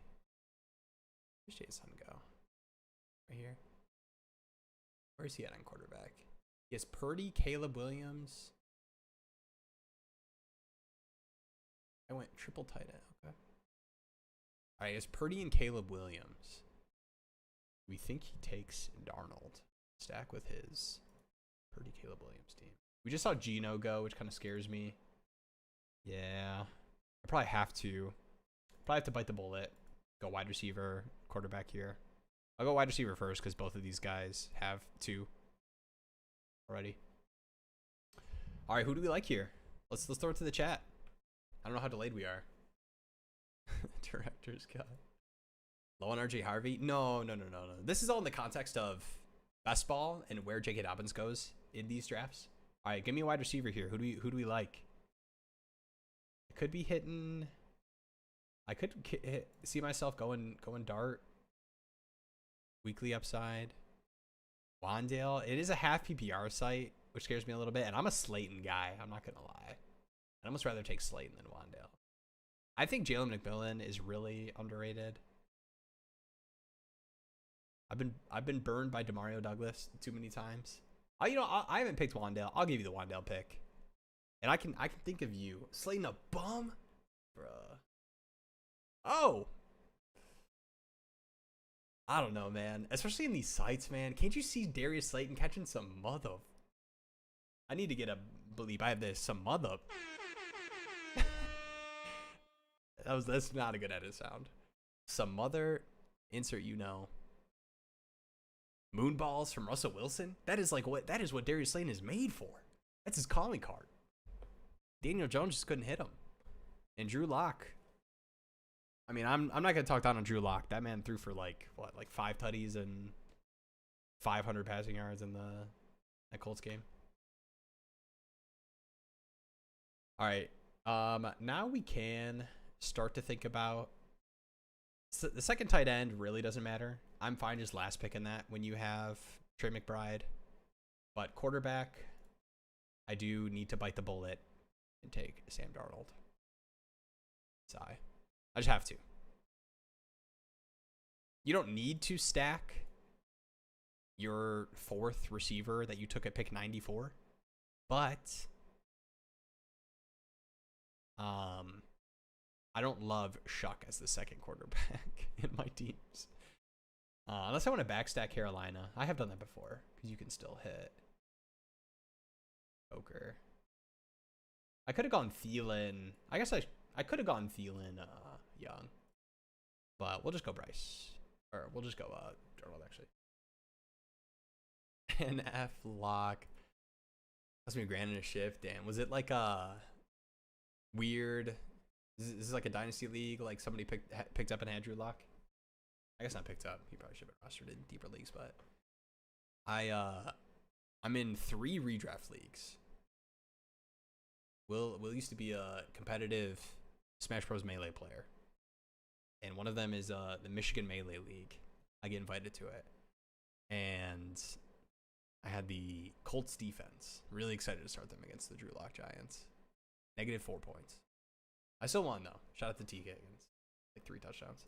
Where's JSN go? Right here. Where's he at on quarterback? He has Purdy, Caleb Williams. I went triple tight end. Okay. All right, he has Purdy and Caleb Williams. We think he takes Darnold. Stack with his Purdy, Caleb Williams team. We just saw Geno go, which kind of scares me. Yeah. I probably have to. Probably have to bite the bullet. Go wide receiver, quarterback here. I'll go wide receiver first because both of these guys have 2 already. All right, who do we like here? Let's throw it to the chat. I don't know how delayed we are. Director's cut. Low on RJ Harvey? No. This is all in the context of best ball and where J.K. Dobbins goes in these drafts. All right, give me a wide receiver here. Who do we like? I could be hitting. I could see myself going dart. Weekly upside. Wandale. It is a half PPR site, which scares me a little bit. And I'm a Slayton guy. I'm not going to lie. I'd almost rather take Slayton than Wandale. I think Jalen McMillan is really underrated. I've been burned by Demario Douglas too many times. I haven't picked Wandale. I'll give you the Wandale pick. And I can think of you. Slayton a bum? Bruh. Oh. I don't know, man. Especially in these sites, man. Can't you see Darius Slayton catching some mother? I need to get a bleep. I have this some mother. That's not a good edit sound. Some mother insert Moonballs from Russell Wilson. That is what Darius Slayton is made for. That's his calling card. Daniel Jones just couldn't hit him. And Drew Lock. I mean, I'm not gonna talk down on Drew Lock. That man threw for 5 tutties and 500 passing yards in that Colts game. All right. Now we can start to think about the second tight end. Really doesn't matter. I'm fine just last picking that when you have Trey McBride. But quarterback, I do need to bite the bullet and take Sam Darnold. Sigh. I just have to. You don't need to stack your 4th receiver that you took at pick 94, but I don't love Shuck as the second quarterback in my teams. Unless I want to backstack Carolina. I have done that before because you can still hit Joker. I could have gone Thielen. I guess I could have gone Thielen Young. But we'll just go Bryce. Or we'll just go Darnold, actually. NF Lock. That's me granted a shift. Damn. Was it like a weird... Is this like a Dynasty League? Like somebody picked up and had Drew Lock? I guess not picked up. He probably should have been rostered in deeper leagues, but I'm in 3 redraft leagues. Will used to be a competitive Smash Bros. Melee player. And one of them is the Michigan Melee League. I get invited to it. And I had the Colts defense. Really excited to start them against the Drew Lock Giants. -4 points. I still won, though. Shout out to TK against 3 touchdowns.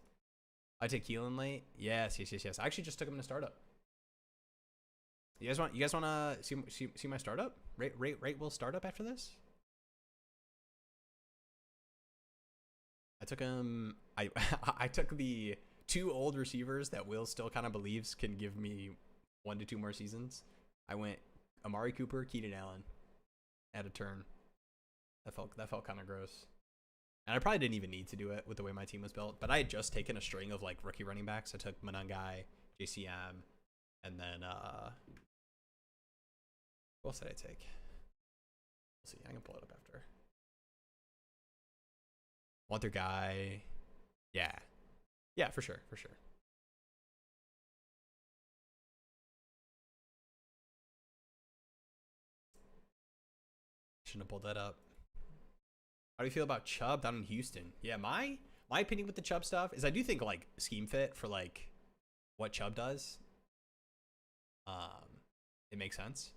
I take Keelan late. Yes. I actually just took him in a startup. You guys want to see my startup? Rate will startup after this? I took him. I took the 2 old receivers that Will still kind of believes can give me 1 to 2 more seasons. I went Amari Cooper, Keenan Allen at a turn. That felt kind of gross. And I probably didn't even need to do it with the way my team was built. But I had just taken a string of rookie running backs. I took Manungai, JCM, and then what else did I take? We'll see. I can pull it up after. Want their guy. Yeah, for sure. Shouldn't have pulled that up. How do you feel about Chubb down in Houston? Yeah, my opinion with the Chubb stuff is I do think scheme fit for what Chubb does. It makes sense.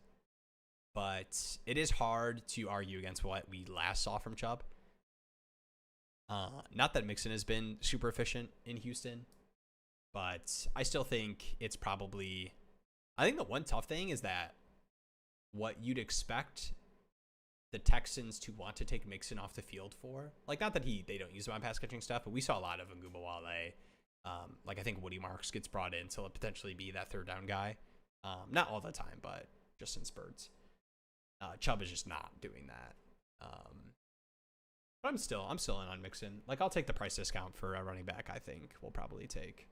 But it is hard to argue against what we last saw from Chubb. Not that Mixon has been super efficient in Houston, but I still think it's probably. I think the one tough thing is that what you'd expect the Texans to want to take Mixon off the field for, like, not that they don't use him on pass catching stuff, but we saw a lot of Ngubawale. Like, I think Woody Marks gets brought in to potentially be that third down guy. Not all the time, but just in spurts. Chubb is just not doing that. But I'm still in on Mixon. Like, I'll take the price discount for a running back. I think we'll probably take.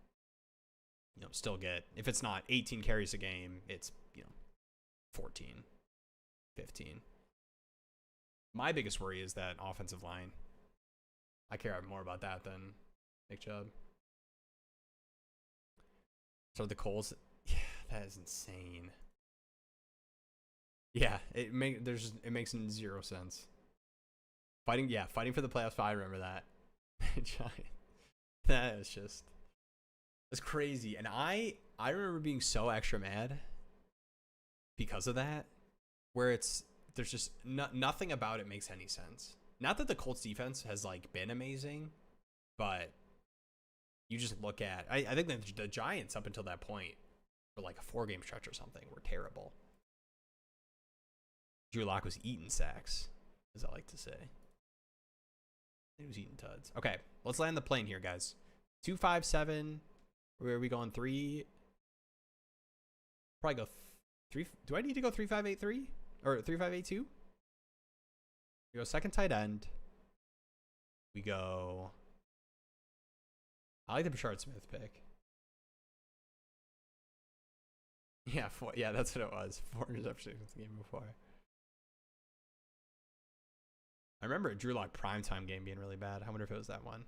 Still get, if it's not 18 carries a game, it's 14, 15. My biggest worry is that offensive line. I care more about that than Nick Chubb. So the Colts, yeah, that is insane. Yeah, it makes zero sense. Fighting for the playoffs. I remember that. That is just, it's crazy. And I remember being so extra mad because of that, where there's just nothing about it makes any sense. Not that the Colts defense has been amazing, but you just look at, I think that the Giants up until that point for a 4-game stretch or something were terrible. Drew Lock was eating sacks, as I like to say. He was eating tuds. Okay, let's land the plane here, guys. 257. Where are we going? 3? Probably go 3. Do I need to go 3583 or 3582? We go second tight end. We go. I like the Bashard Smith pick. Yeah, that's what it was. 4 interceptions the game before. I remember a Drew Lock primetime game being really bad. I wonder if it was that one.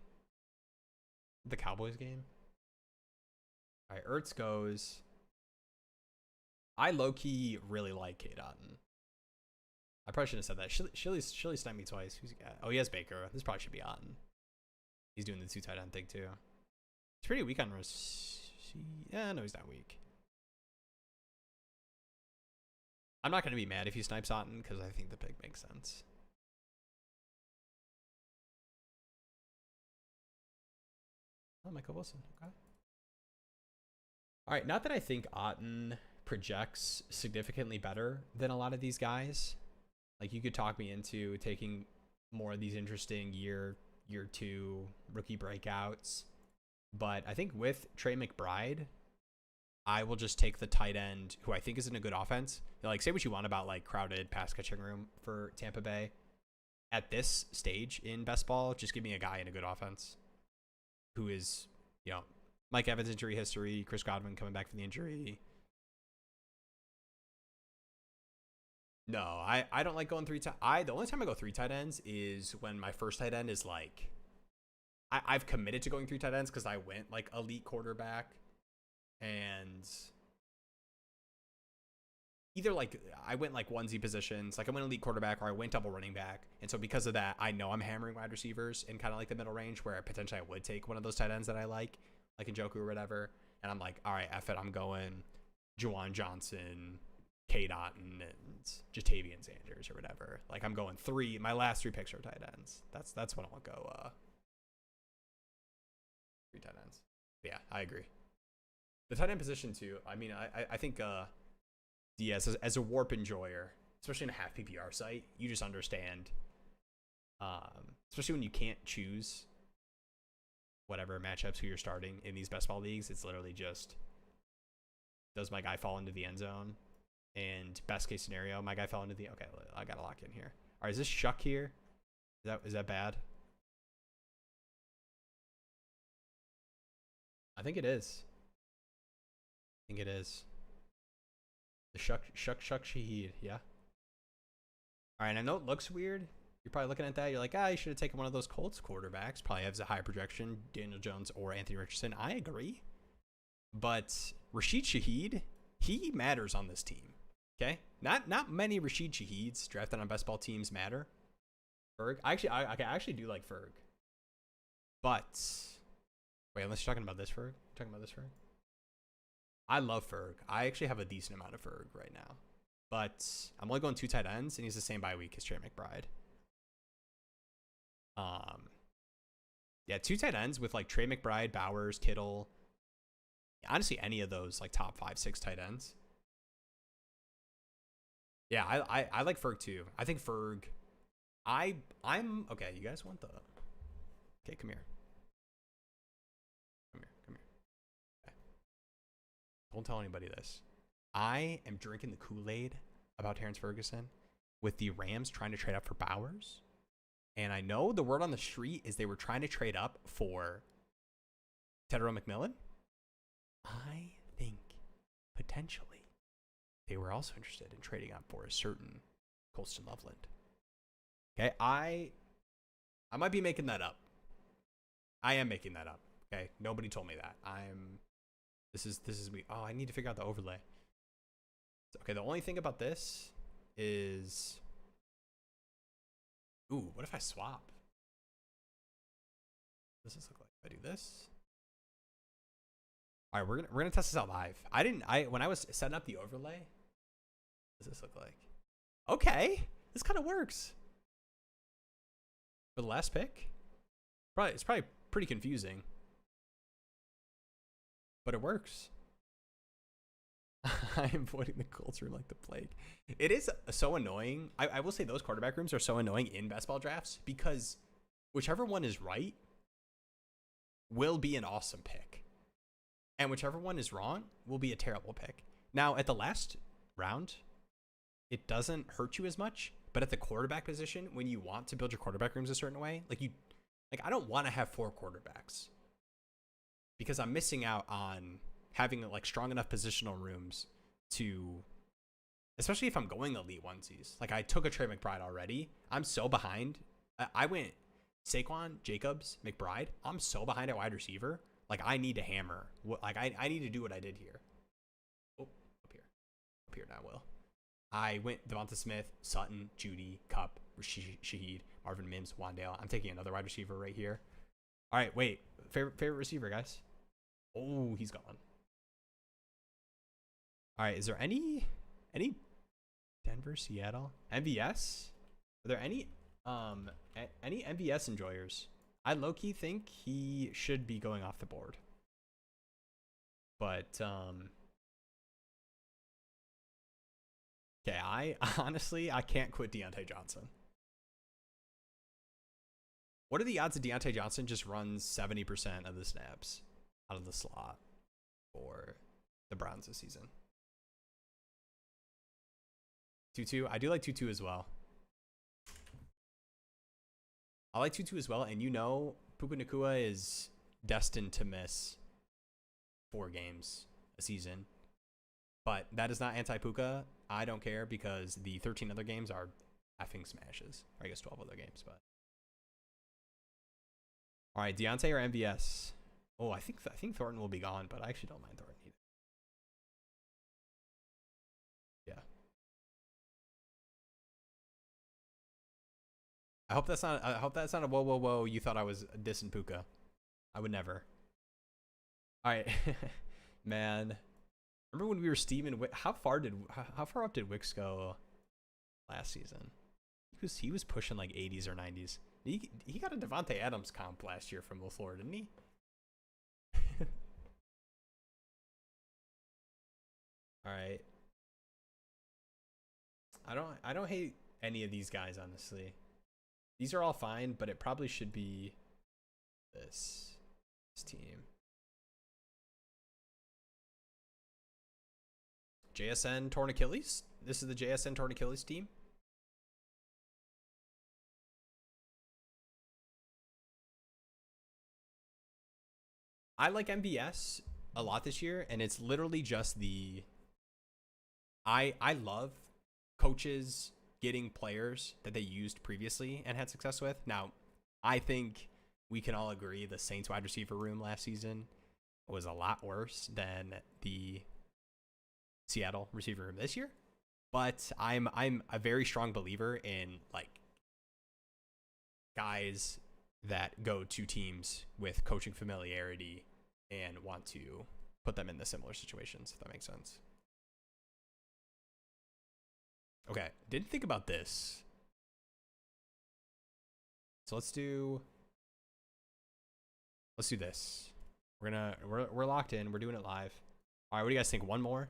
The Cowboys game. All right, Ertz goes. I low-key really like Kate Otten. I probably shouldn't have said that. Shilly sniped me twice. Who's he got? Oh, he has Baker. This probably should be Otten. He's doing the 2 tight end thing, too. It's pretty weak on Yeah, no, he's not weak. I'm not going to be mad if he snipes Otten because I think the pick makes sense. Oh, Michael Wilson. Okay. All right, not that I think Otten projects significantly better than a lot of these guys. Like, you could talk me into taking more of these interesting year 2 rookie breakouts. But I think with Trey McBride, I will just take the tight end who I think is in a good offense. Say what you want about crowded pass catching room for Tampa Bay. At this stage in best ball, just give me a guy in a good offense who is, Mike Evans injury history, Chris Godwin coming back from the injury. No, I don't like going 3 tight. The only time I go 3 tight ends is when my first tight end is I've committed to going 3 tight ends because I went elite quarterback, and either I went onesie positions, I went elite quarterback, or I went double running back, and so because of that, I know I'm hammering wide receivers in kind of the middle range where potentially I would take one of those tight ends that I like Njoku or whatever, and I'm all right, F it, I'm going Juwan Johnson, Kate Otten, and Jatavian Sanders or whatever. I'm going 3. My last 3 picks are tight ends. That's when I'll go 3 tight ends. But yeah, I agree. The tight end position too. I mean, I think Diaz as a warp enjoyer, especially in a half PPR site, you just understand. Especially when you can't choose whatever matchups who you're starting in these best ball leagues, it's literally just, does my guy fall into the end zone? And best case scenario, my guy fell into the, okay, I gotta lock in here. All right, is this Shuck here? Is that bad? I think it is. The Shuck Shaheed, yeah. All right, I know it looks weird. You're probably looking at that. You're you should have taken one of those Colts quarterbacks. Probably has a high projection, Daniel Jones or Anthony Richardson. I agree. But Rashid Shaheed, he matters on this team. Okay? Not many Rashid Shaheeds drafted on best ball teams matter. Ferg. I actually do like Ferg. But wait, unless you're talking about this Ferg? I love Ferg. I actually have a decent amount of Ferg right now. But I'm only going 2 tight ends, and he's the same bye week as Trey McBride. Yeah, 2 tight ends with like Trey McBride, Bowers, Kittle. Honestly, any of those like top 5, 6 tight ends. Yeah, I like Ferg too. I think Ferg. I'm okay. You guys want the? Okay, come here. Come here. Come here. Okay. Don't tell anybody this. I am drinking the Kool-Aid about Terrence Ferguson with the Rams trying to trade up for Bowers. And I know the word on the street is they were trying to trade up for Tedero McMillan. I think potentially they were also interested in trading up for a certain Colston Loveland. Okay, I might be making that up. I am making that up. Okay, nobody told me that. This is me. Oh, I need to figure out the overlay. Okay, the only thing about this is, ooh, what if I swap? What does this look like? If I do this. All right, we're gonna test this out live. When I was setting up the overlay, what does this look like? Okay, this kind of works. For the last pick, it's probably pretty confusing, but it works. I am avoiding the Colts room like the plague. It is so annoying. I will say those quarterback rooms are so annoying in best ball drafts because whichever one is right will be an awesome pick. And whichever one is wrong will be a terrible pick. Now, at the last round, it doesn't hurt you as much. But at the quarterback position, when you want to build your quarterback rooms a certain way, I don't want to have 4 quarterbacks because I'm missing out on having like strong enough positional rooms to, especially if I'm going elite onesies. Like I took a Trey McBride already. I'm so behind. I went Saquon, Jacobs, McBride. I'm so behind at wide receiver. Like I need to hammer. Like I need to do what I did here. Oh, up here now, Will. I went Devonta Smith, Sutton, Judy, Kupp, Shaheed, Marvin Mims, Wandale. I'm taking another wide receiver right here. All right, wait. Favorite receiver, guys? Oh, he's gone. All right, is there any Denver, Seattle, MVS? Are there any MVS enjoyers? I low-key think he should be going off the board. But okay, I honestly can't quit Deontay Johnson. What are the odds that Deontay Johnson just runs 70% of the snaps out of the slot for the Browns this season? Tutu, I do like Tutu as well. I like Tutu as well, and you know Puka Nacua is destined to miss 4 games a season. But that is not anti-Puka. I don't care because the 13 other games are effing smashes. Or I guess 12 other games, but. All right, Deontay or MVS? Oh, I think Thornton will be gone, but I actually don't mind Thornton either. Yeah. I hope that's not a whoa. You thought I was dissing Puka. I would never. All right, man. Remember when we were Steven? How far up did Wicks go last season? He was pushing like 80s or 90s. He got a Devontae Adams comp last year from LaFleur, didn't he? All right. I don't hate any of these guys, honestly. These are all fine, but it probably should be this team. JSN torn Achilles. This is the JSN torn Achilles team. I like MVS a lot this year, and it's literally just the. I love coaches getting players that they used previously and had success with. Now, I think we can all agree the Saints wide receiver room last season was a lot worse than the Seattle receiver room this year. But I'm a very strong believer in like guys that go to teams with coaching familiarity and want to put them in the similar situations, if that makes sense. Okay, didn't think about this. So let's do Let's do this. We're locked in. We're doing it live. All right, what do you guys think? One more?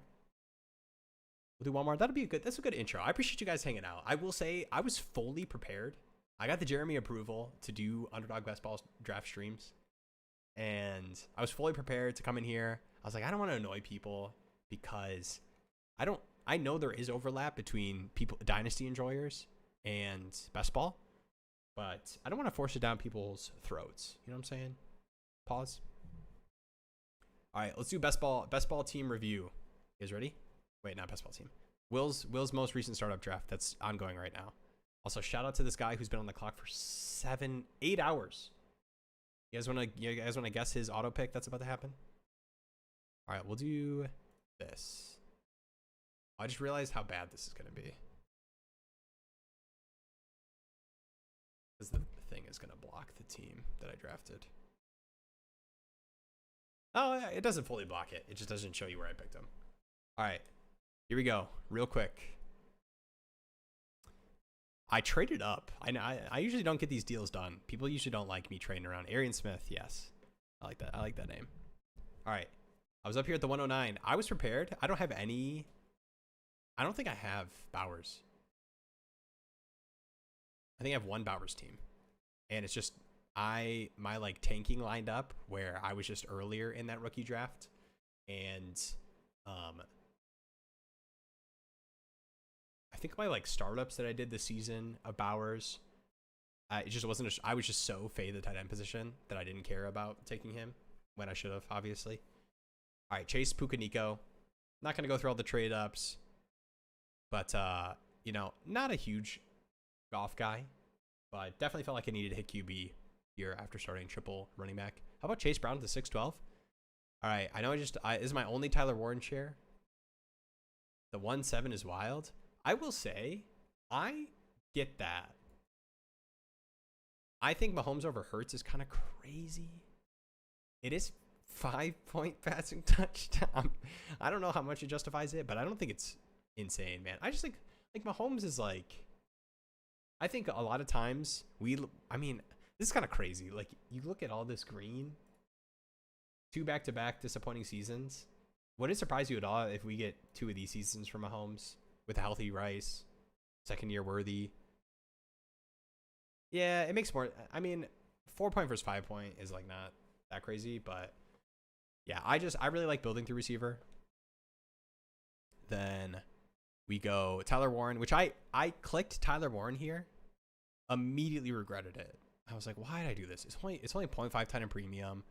We'll do one more. That's a good intro. I appreciate you guys hanging out. I will say I was fully prepared. I got the Jeremy approval to do Underdog Best Ball Draft streams. And I was fully prepared to come in here. I was like, I don't want to annoy people because I know there is overlap between people, Dynasty enjoyers and Best Ball, but I don't want to force it down people's throats. You know what I'm saying? Pause. All right, let's do best ball team review. You guys ready? Wait, not best ball team. Will's most recent startup draft that's ongoing right now. Also, shout out to this guy who's been on the clock for 8 hours. You guys want to guess his auto pick that's about to happen? All right, we'll do this. I just realized how bad this is going to be. Because the thing is going to block the team that I drafted. Oh, yeah, it doesn't fully block it. It just doesn't show you where I picked them. All right, here we go. Real quick. I traded up. I usually don't get these deals done. People usually don't like me trading around. Arian Smith, yes. I like that. I like that name. All right. I was up here at the 109. I was prepared. I don't have any. I don't think I have Bowers. I think I have one Bowers team. And it's just my like tanking lined up where I was just earlier in that rookie draft. And I think my like startups that I did this season of Bowers, it just wasn't. I was just so fade the tight end position that I didn't care about taking him when I should have, obviously. All right, Chase Pucaniko. Not gonna go through all the trade ups, but you know, not a huge golf guy, but definitely felt like I needed to hit QB here after starting triple running back. How about Chase Brown at the 612? All right, I know this is my only Tyler Warren share. The 1-7 is wild. I will say, I get that. I think Mahomes over Hurts is kind of crazy. It is 5-point passing touchdown. I don't know how much it justifies it, but I don't think it's insane, man. I just think like Mahomes is like, I think a lot of times I mean, this is kind of crazy. Like you look at all this green, 2 back-to-back disappointing seasons. Would it surprise you at all if we get 2 of these seasons from Mahomes with a healthy Rice, second year Worthy? Yeah, it makes more. I mean, 4-point versus 5-point is like not that crazy, but yeah, I really like building through receiver. Then we go Tyler Warren, which I clicked Tyler Warren here, immediately regretted it. I was like, why did I do this? It's only 0.5 tight end premium.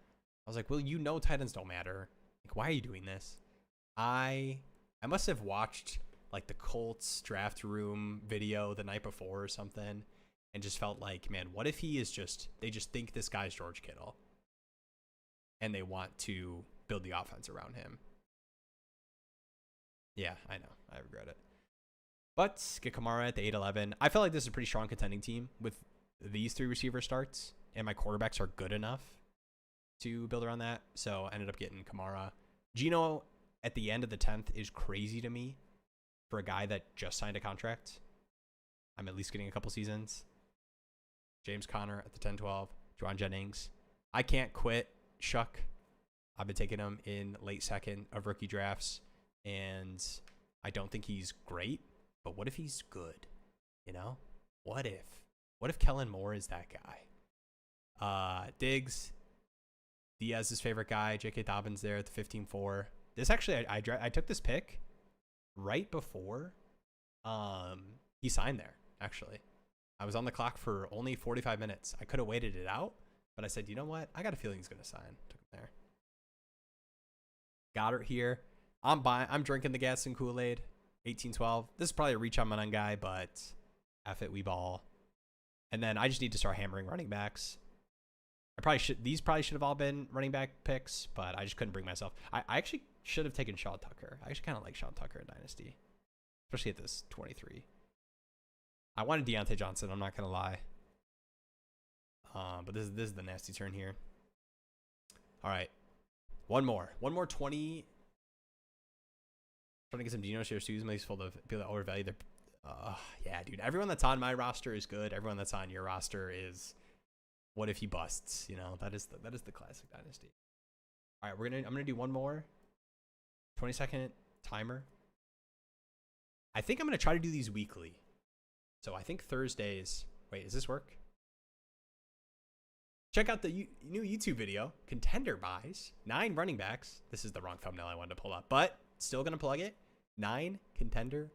I was like, well, you know, tight ends don't matter. Like, why are you doing this? I must have watched like the Colts draft room video the night before or something, and just felt like, man, what if they just think this guy's George Kittle, and they want to build the offense around him. Yeah, I know. I regret it. But get Kamara at the 8-11. I feel like this is a pretty strong contending team with these 3 receiver starts, and my quarterbacks are good enough to build around that. So I ended up getting Kamara. Geno at the end of the 10th is crazy to me for a guy that just signed a contract. I'm at least getting a couple seasons. James Conner at the 10-12. Juwan Jennings. I can't quit Shuck. I've been taking him in late second of rookie drafts, and I don't think he's great, but what if he's good? You know? What if Kellen Moore is that guy? Diggs, Diaz's favorite guy, J.K. Dobbins there at the 15-4. This actually, I took this pick right before he signed there, actually. I was on the clock for only 45 minutes. I could have waited it out, but I said, you know what? I got a feeling he's going to sign. Took him there. Goddard here. I'm drinking the gas and Kool-Aid. 18-12. This is probably a reach on my guy, but F it, we ball. And then I just need to start hammering running backs. These probably should have all been running back picks, but I just couldn't bring myself. I actually should have taken Sean Tucker. I actually kind of like Sean Tucker in Dynasty, especially at this 23. I wanted Deontay Johnson. I'm not gonna lie. But this is the nasty turn here. All right, one more 20. Trying to get some Geno shares too. Makes full of people that overvalue their. Yeah, dude. Everyone that's on my roster is good. Everyone that's on your roster is What if he busts? You know, that is the classic dynasty. All right, I'm gonna do one more 20-second timer. I think I'm gonna try to do these weekly. So I think Thursdays. Wait, does this work? Check out the new YouTube video, Contender Buys, 9 running backs. This is the wrong thumbnail I wanted to pull up, but still gonna plug it. 9 contender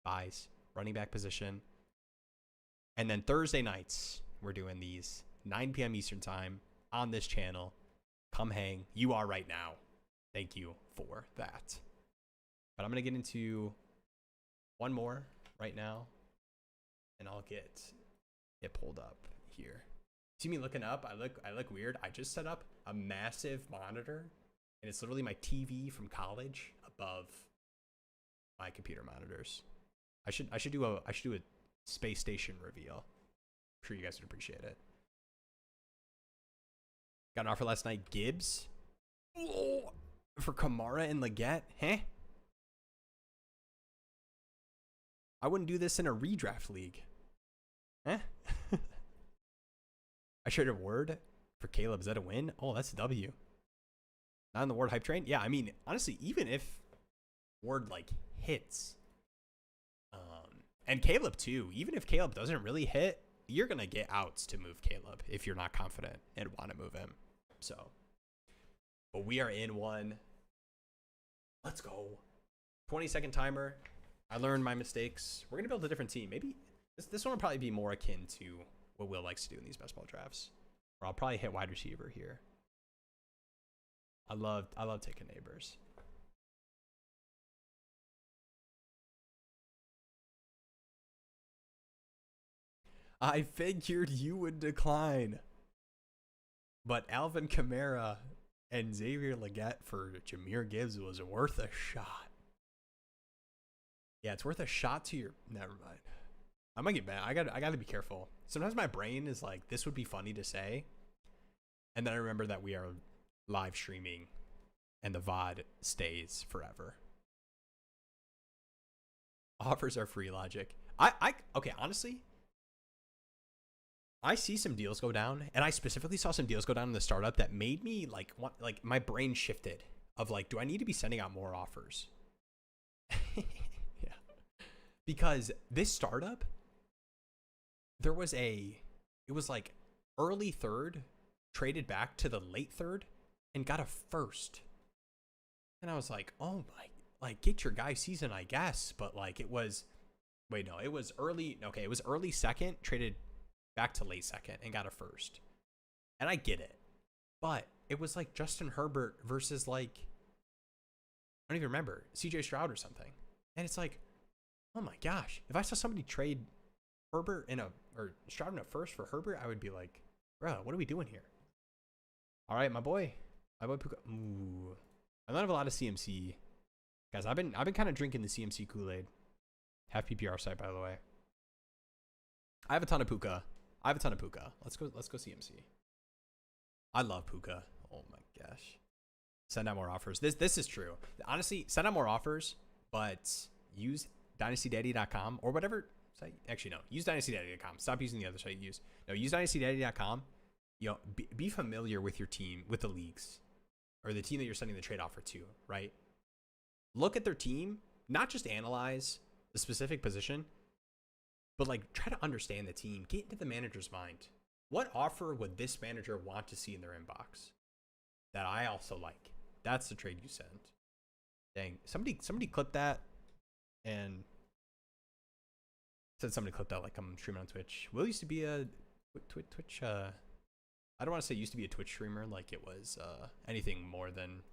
buys, running back position. And then Thursday nights, we're doing these 9 p.m. Eastern time on this channel. Come hang. You are right now. Thank you for that. But I'm gonna get into one more right now, and I'll get it pulled up here. See me looking up? I look weird. I just set up a massive monitor, and it's literally my TV from college above my computer monitors. I should do a space station reveal. I'm sure you guys would appreciate it. Got an offer last night. Gibbs for Kamara and Leggett. Huh? I wouldn't do this in a redraft league. Huh? I traded Ward for Caleb. Is that a win? Oh, that's a W. Not on the Ward hype train? Yeah, I mean, honestly, even if Ward, like, hits, and Caleb, too, even if Caleb doesn't really hit, you're going to get outs to move Caleb if you're not confident and want to move him. So, but we are in one. Let's go. 20-second timer. I learned my mistakes. We're going to build a different team. Maybe this one will probably be more akin to what Will likes to do in these best ball drafts. Or I'll probably hit wide receiver here. I love taking neighbors. I figured you would decline. But Alvin Kamara and Xavier Leggett for Jahmyr Gibbs was worth a shot. Yeah, it's worth a shot to your... Never mind. I might get mad. I gotta be careful. Sometimes my brain is like, this would be funny to say. And then I remember that we are live streaming and the VOD stays forever. Offers are free, logic. Okay, honestly, I see some deals go down, and I specifically saw some deals go down in the startup that made me like my brain shifted of like, do I need to be sending out more offers? Yeah. Because this startup, it was like early third, traded back to the late third, and got a first. And I was like, oh my, like, get your guy season, I guess. But like, it was early. Okay, it was early second, traded back to late second, and got a first. And I get it. But it was like Justin Herbert versus like, I don't even remember, CJ Stroud or something. And it's like, oh my gosh, if I saw somebody trade Herbert or Stroud in a first for Herbert, I would be like, bro, what are we doing here? All right, my boy Puka. Ooh, I don't have a lot of CMC, guys. I've been kind of drinking the CMC Kool-Aid. Half PPR site, by the way. I have a ton of Puka. Let's go CMC. I love Puka. Oh my gosh. Send out more offers. This is true. Honestly, send out more offers, but use dynastydaddy.com or whatever site. Actually, no. Use dynastydaddy.com. Stop using the other site you use. No, use dynastydaddy.com. You know, be familiar with your team, with the leagues, or the team that you're sending the trade offer to, right? Look at their team, not just analyze the specific position, but like try to understand the team. Get into the manager's mind. What offer would this manager want to see in their inbox that I also like? That's the trade you send. Dang, somebody clipped that and said somebody clipped that like I'm streaming on Twitch. Will used to be a Twitch. I don't want to say used to be a Twitch streamer like it was anything more than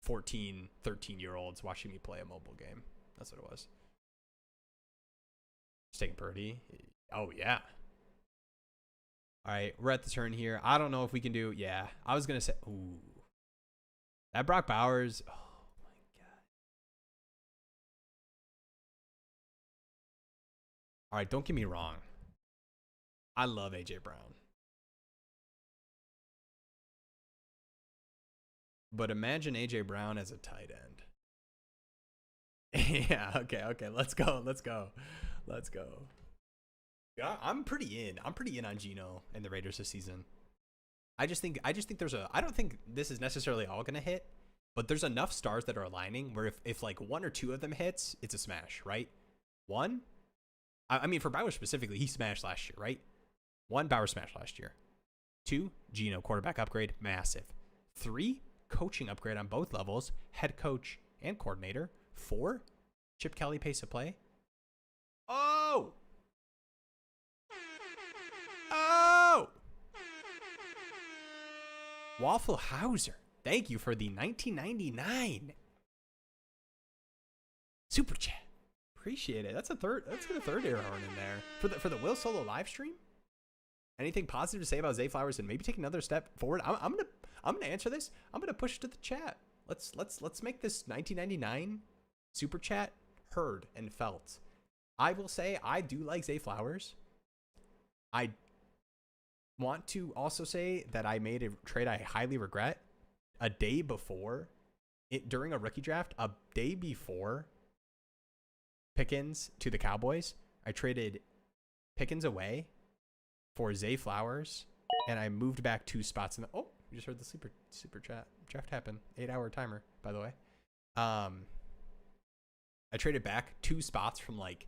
14, 13-year-olds watching me play a mobile game. That's what it was. Just taking Purdy. Oh, yeah. All right, we're at the turn here. I don't know if we can do... Yeah, I was going to say... Ooh. That Brock Bowers... Oh, my God. All right, don't get me wrong. I love A.J. Brown. But imagine A.J. Brown as a tight end. Yeah, okay. Let's go. Yeah, I'm pretty in on Geno and the Raiders this season. I just think there's a, I don't think this is necessarily all going to hit, but there's enough stars that are aligning where if like one or two of them hits, it's a smash, right? One, I mean, for Bauer specifically, he smashed last year, right? One, Bauer smashed last year. Two, Geno, quarterback upgrade, massive. Three, coaching upgrade on both levels, head coach and coordinator. Four, Chip Kelly pace of play. Oh! Oh! Waffle Hauser, thank you for the 1999 super chat. Appreciate it. That's a third air horn in there for the Will Solo live stream. Anything positive to say about Zay Flowers and maybe take another step forward? I'm gonna answer this. I'm gonna push to the chat. Let's make this 1999 super chat heard and felt. I will say I do like Zay Flowers. I want to also say that I made a trade I highly regret a day before during a rookie draft, a day before Pickens to the Cowboys. I traded Pickens away for Zay Flowers, and I moved back 2 spots in the, oh, you just heard the super chat. Draft happened. 8-hour timer, by the way. I traded back 2 spots from like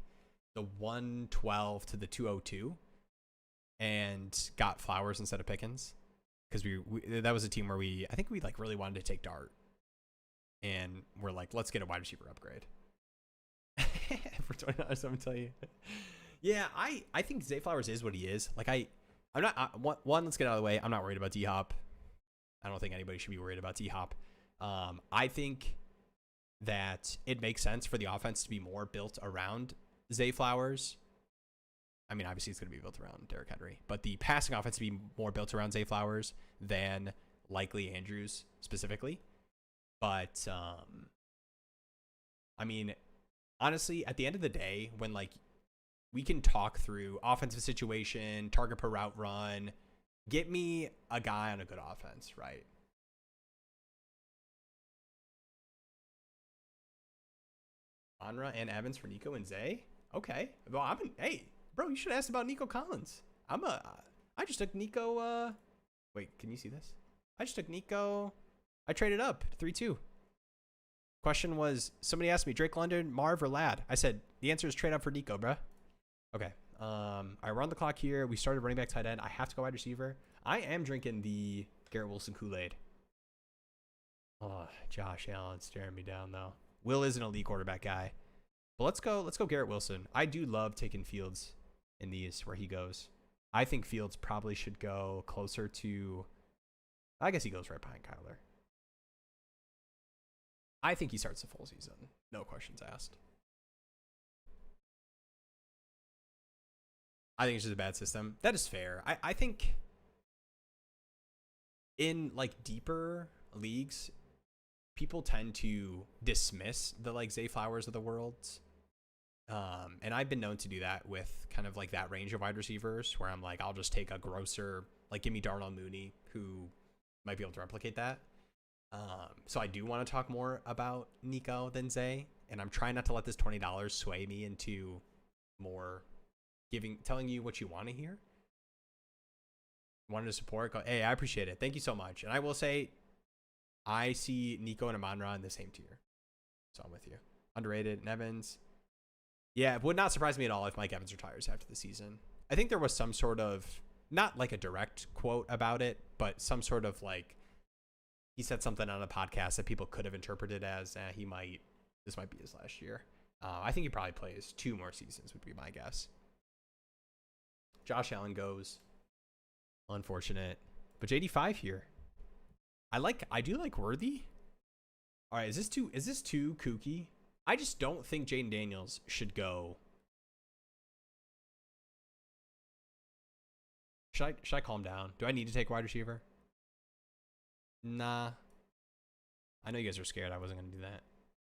the 112 to the 202 and got Flowers instead of Pickens, because we that was a team where I think we like really wanted to take Dart, and we're like, let's get a wide receiver upgrade. For $20, I'm gonna tell you. Yeah, I think Zay Flowers is what he is. Like I'm not one. Let's get out of the way. I'm not worried about D-Hop. I don't think anybody should be worried about D-Hop. I think that it makes sense for the offense to be more built around Zay Flowers. I mean, obviously it's going to be built around Derrick Henry, but the passing offense to be more built around Zay Flowers than likely Andrews specifically. But I mean, honestly, at the end of the day, when like we can talk through offensive situation, target per route run, get me a guy on a good offense, right? Anra and Evans for Nico and Zay. Okay. Well, hey, bro, you should have asked about Nico Collins. I just took Nico. Wait, can you see this? I just took Nico. I traded up 3-2. Question was, somebody asked me, Drake London, Marv, or Ladd? I said, the answer is trade up for Nico, bruh. Okay. We're on the clock here. We started running back tight end. I have to go wide receiver. I am drinking the Garrett Wilson Kool-Aid. Oh, Josh Allen's staring me down, though. Will is an elite quarterback guy. But let's go Garrett Wilson. I do love taking Fields in these where he goes. I think Fields probably should go closer to, I guess he goes right behind Kyler. I think he starts the full season. No questions asked. I think it's just a bad system. That is fair. I think in like deeper leagues, people tend to dismiss the like Zay Flowers of the world. And I've been known to do that with kind of like that range of wide receivers where I'm like, I'll just take a grosser, like give me Darnell Mooney who might be able to replicate that. So I do want to talk more about Nico than Zay, and I'm trying not to let this $20 sway me into more telling you what you want to hear. Wanted to support, hey, I appreciate it. Thank you so much. And I will say, I see Nico and Amon-Ra in the same tier. So I'm with you. Underrated. Evans. Yeah, it would not surprise me at all if Mike Evans retires after the season. I think there was some sort of, not like a direct quote about it, but some sort of like, he said something on a podcast that people could have interpreted as this might be his last year. I think he probably plays 2 more seasons would be my guess. Josh Allen goes. Unfortunate. But JD5 here. I do like Worthy. All right, is this too kooky? I just don't think Jaden Daniels should go. Should I calm down? Do I need to take wide receiver? Nah. I know you guys are scared I wasn't going to do that.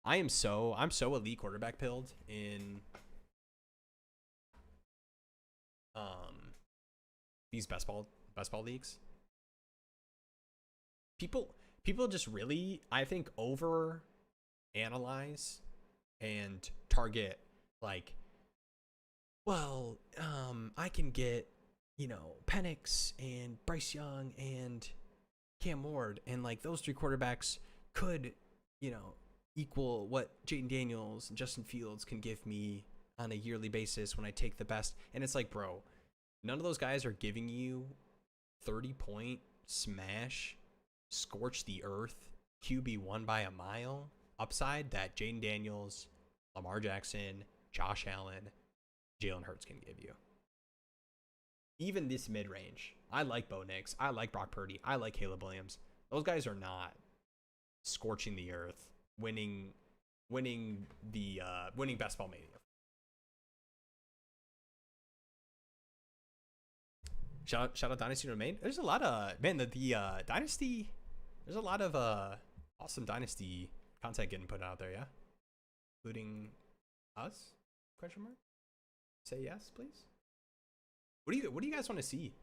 I'm so elite quarterback pilled in these best ball leagues. People just really, I think, over analyze and target like, well, I can get, Penix and Bryce Young and Cam Ward, and like those three quarterbacks could, equal what Jaden Daniels and Justin Fields can give me on a yearly basis when I take the best. And it's like, bro, none of those guys are giving you 30-point smash, scorch the earth, QB1 by a mile upside that Jaden Daniels, Lamar Jackson, Josh Allen, Jalen Hurts can give you. Even this mid-range, I like Bo Nix, I like Brock Purdy, I like Caleb Williams. Those guys are not scorching the earth, winning Best Ball Mania. Shout out Dynasty Domain. There's a lot of the Dynasty. There's a lot of awesome Dynasty content getting put out there, yeah, including us? Question mark. Say yes, please. What do you guys want to see?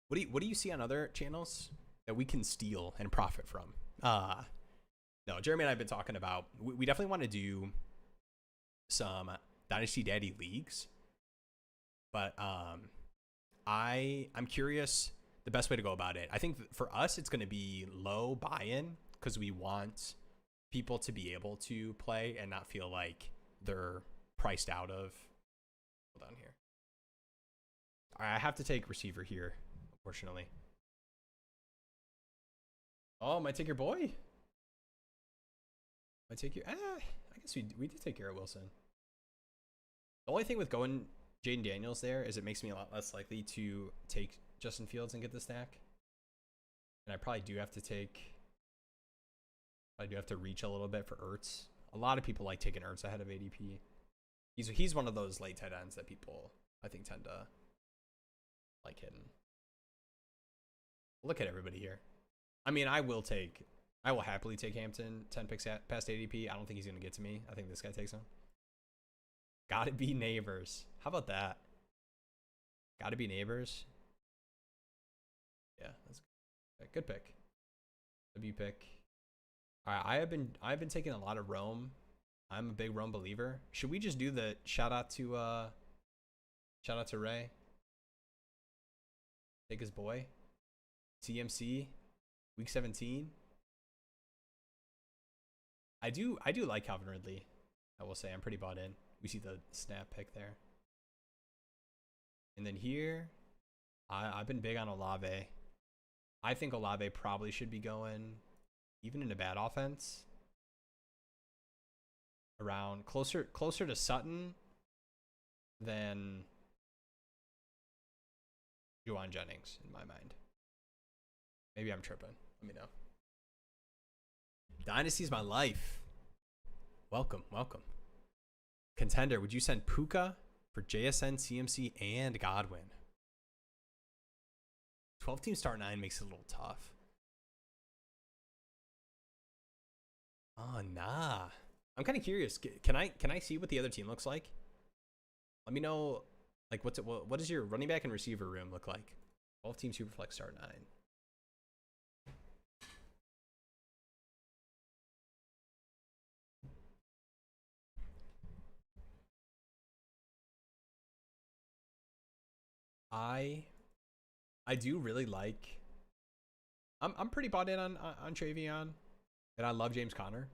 What do you see on other channels that we can steal and profit from? No, Jeremy and I have been talking about. We definitely want to do some Dynasty Daddy leagues, but I'm curious the best way to go about it. I think for us it's going to be low buy-in because we want people to be able to play and not feel like they're priced out of. Hold on here. All right, I have to take receiver here, unfortunately. Oh, might take your boy. Might take your. I guess we did take care of Wilson. The only thing with going Jaden Daniels there is it makes me a lot less likely to take Justin Fields and get the stack. And I probably do have to take. I do have to reach a little bit for Ertz. A lot of people like taking Ertz ahead of ADP. He's one of those late tight ends that people I think tend to like hitting. Look at everybody here. I mean, I will happily take Hampton 10 picks past ADP. I don't think he's gonna get to me. I think this guy takes him. Gotta be Neighbors. How about that? Gotta be Neighbors. Yeah, that's a good pick. W pick. All right, I've been taking a lot of Rome. I'm a big Rome believer. Should we just do the shout out to Ray? Take his boy. TMC week 17. I do like Calvin Ridley. I will say I'm pretty bought in. We see the snap pick there. And then here, I've been big on Olave. I think Olave probably should be going, even in a bad offense, around closer to Sutton than Juwan Jennings in my mind. Maybe I'm tripping. Let me know. Dynasty's my life. Welcome. Contender, would you send Puka for JSN, CMC, and Godwin? 12-team start 9 makes it a little tough. Oh, nah. I'm kind of curious. Can I see what the other team looks like? Let me know. Like, what does your running back and receiver room look like? 12-team Superflex start 9. I do really like. I'm pretty bought in on Travion, and I love James Conner.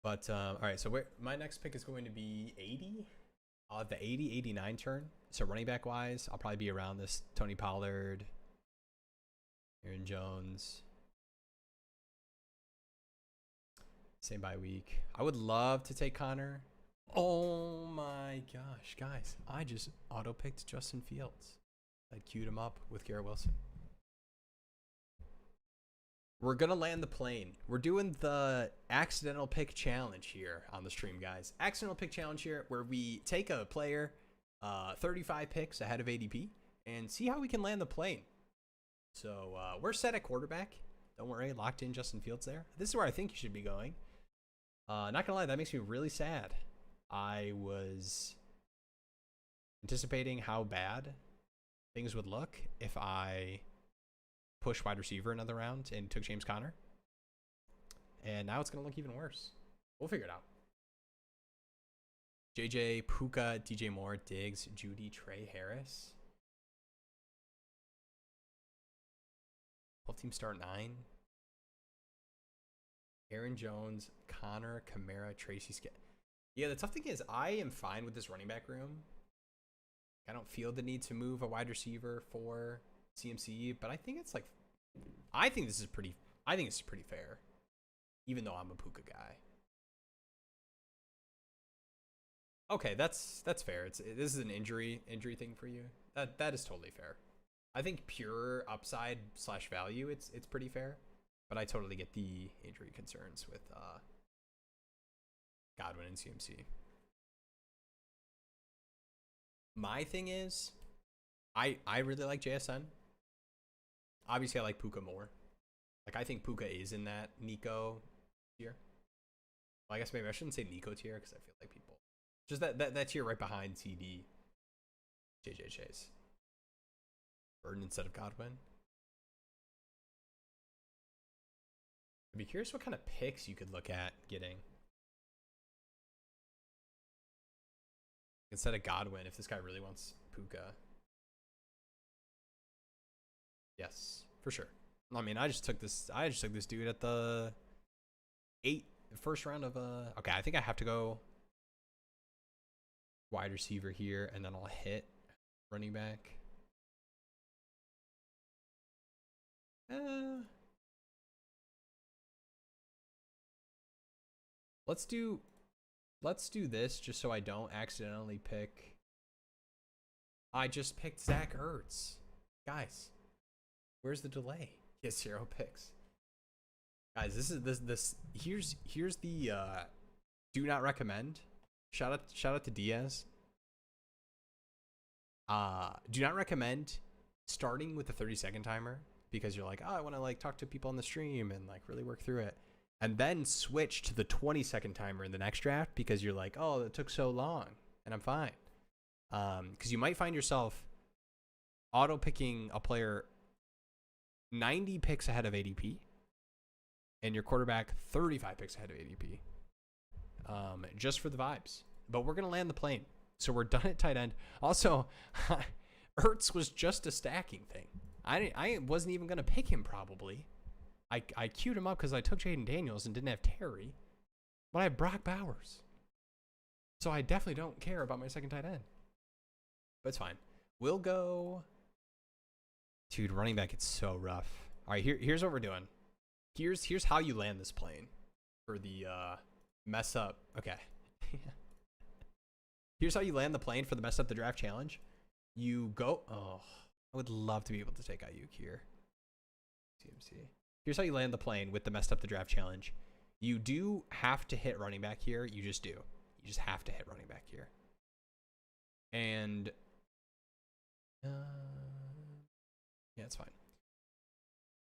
But all right, so my next pick is going to be 80. I'll have the 80-89 turn. So running back wise, I'll probably be around this Tony Pollard, Aaron Jones. Same bye week. I would love to take Connor. Oh my gosh, guys. I just auto-picked Justin Fields. I queued him up with Garrett Wilson. We're going to land the plane. We're doing the accidental pick challenge here on the stream, guys. Accidental pick challenge here where we take a player 35 picks ahead of ADP and see how we can land the plane. So we're set at quarterback. Don't worry, locked in Justin Fields there. This is where I think you should be going. Not going to lie, that makes me really sad. I was anticipating how bad things would look if I pushed wide receiver another round and took James Conner. And now it's going to look even worse. We'll figure it out. JJ, Puka, DJ Moore, Diggs, Judy, Trey Harris. 12 team start 9. Aaron Jones, Connor, Kamara, Tracy Scott. Yeah, the tough thing is I am fine with this running back room. I don't feel the need to move a wide receiver for CMC, but I think it's like, I think this is pretty fair, even though I'm a Puka guy. Okay, that's fair. This is an injury thing for you. That is totally fair. I think pure upside / value, it's pretty fair, but I totally get the injury concerns with Godwin and CMC. My thing is, I really like JSN. Obviously, I like Puka more. Like, I think Puka is in that Nico tier. Well, I guess maybe I shouldn't say Nico tier because I feel like people just that tier right behind TD, JJ Chase, Burden instead of Godwin. I'd be curious what kind of picks you could look at getting instead of Godwin if this guy really wants Puka. Yes, for sure. I mean, I just took this dude at the first round of okay, I think I have to go wide receiver here, and then I'll hit running back. Let's do this just so I don't accidentally pick. I just picked Zach Ertz. Guys, where's the delay? He has 0 picks. Guys, this here's the do not recommend. Shout out to Diaz. Do not recommend starting with the 30-second timer because you're like, oh, I want to like talk to people on the stream and like really work through it. And then switch to the 20-second timer in the next draft because you're like, oh, it took so long and I'm fine. Because you might find yourself auto picking a player 90 picks ahead of ADP and your quarterback 35 picks ahead of ADP. Just for the vibes. But we're going to land the plane. So we're done at tight end. Also, Ertz was just a stacking thing. I wasn't even going to pick him probably. I queued him up because I took Jaden Daniels and didn't have Terry. But I have Brock Bowers. So I definitely don't care about my second tight end. But it's fine. We'll go. Dude, running back, it's so rough. All right, here's what we're doing. Here's how you land this plane for the mess up. Okay. Here's how you land the plane for the mess up the draft challenge. You go. Oh, I would love to be able to take Ayuk here. CMC. Here's how you land the plane with the messed up the draft challenge. You do have to hit running back here. You just do. You just have to hit running back here. And yeah, it's fine.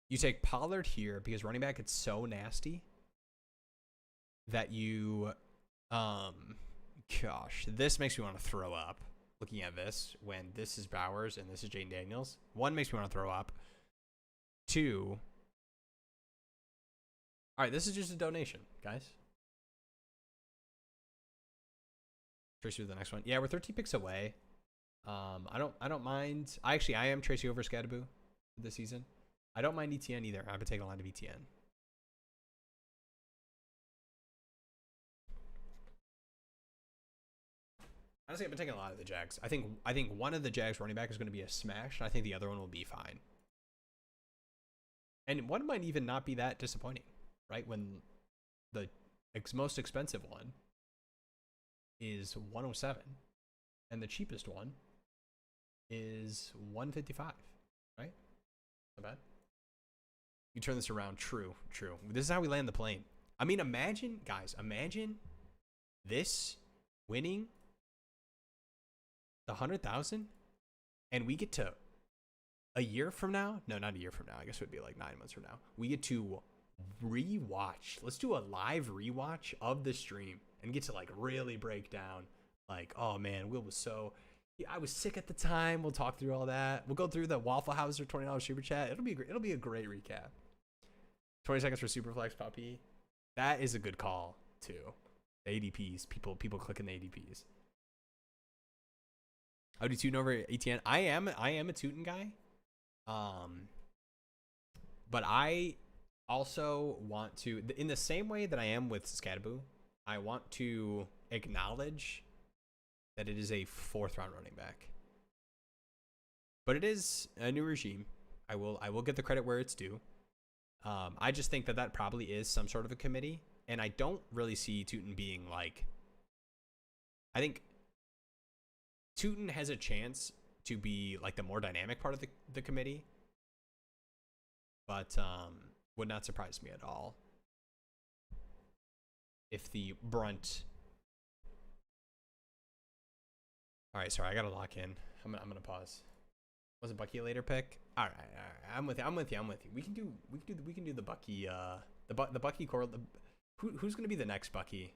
You take Pollard here because running back it's so nasty that you gosh, this makes me want to throw up looking at this when this is Bowers and this is Jaden Daniels. 1 makes me want to throw up. 2, all right, this is just a donation, guys. Tracy with the next one. Yeah, we're 13 picks away. I don't mind. I am Tracy over Scadaboo this season. I don't mind ETN either. I've been taking a lot of ETN. Honestly, I've been taking a lot of the Jags. I think one of the Jags running back is going to be a smash, and I think the other one will be fine. And one might even not be that disappointing, right? When the most expensive one is 107, and the cheapest one is 155, right? Not bad. You turn this around. True. This is how we land the plane. I mean, imagine, guys, this winning the 100,000 and we get to a year from now. No, not a year from now. I guess it would be like 9 months from now. We get to rewatch. Let's do a live rewatch of the stream and get to like really break down like, oh man, Will was so, I was sick at the time. We'll talk through all that. We'll go through the Waffle House or $20 super chat. It'll be a great recap. 20 seconds for Superflex Puppy. That is a good call too. The ADPs, people clicking the ADPs. I would do Tootin over ETN. I am a Tootin guy. But I also want to, in the same way that I am with Scadaboo, I want to acknowledge that it is a 4th round running back. But it is a new regime. I will get the credit where it's due. I just think that probably is some sort of a committee, and I don't really see Tootin being like. I think Tootin has a chance to be like the more dynamic part of the committee, but would not surprise me at all if the brunt. All right, sorry, I gotta lock in. I'm gonna pause. Was it Bucky a later pick? All right. I'm with you. We can do the Bucky. The Bucky core. Who's gonna be the next Bucky?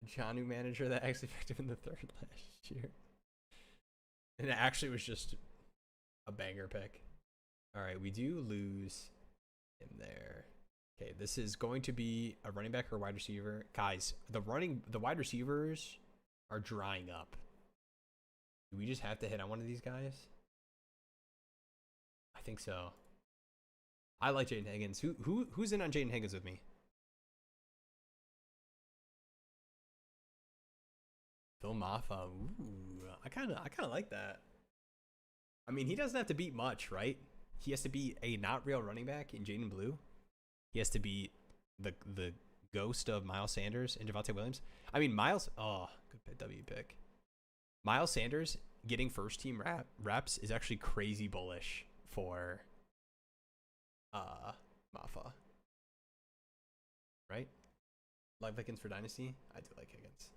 Johnu manager that actually picked him in the 3rd last year, and it actually was just a banger pick. All right, we do lose him there. Okay, this is going to be a running back or a wide receiver, guys. The wide receivers are drying up. Do we just have to hit on one of these guys? I think so. I like Jaden Higgins. Who's in on Jaden Higgins with me? Phil Maffa. Ooh, I kind of like that. I mean, he doesn't have to beat much, right? He has to be a not real running back in Jaden Blue. He has to be the ghost of Miles Sanders and Javonte Williams. I mean, Miles. Oh, good W pick. Miles Sanders getting 1st team reps is actually crazy bullish for Maffa. Right? Like Higgins for Dynasty? I do like Higgins.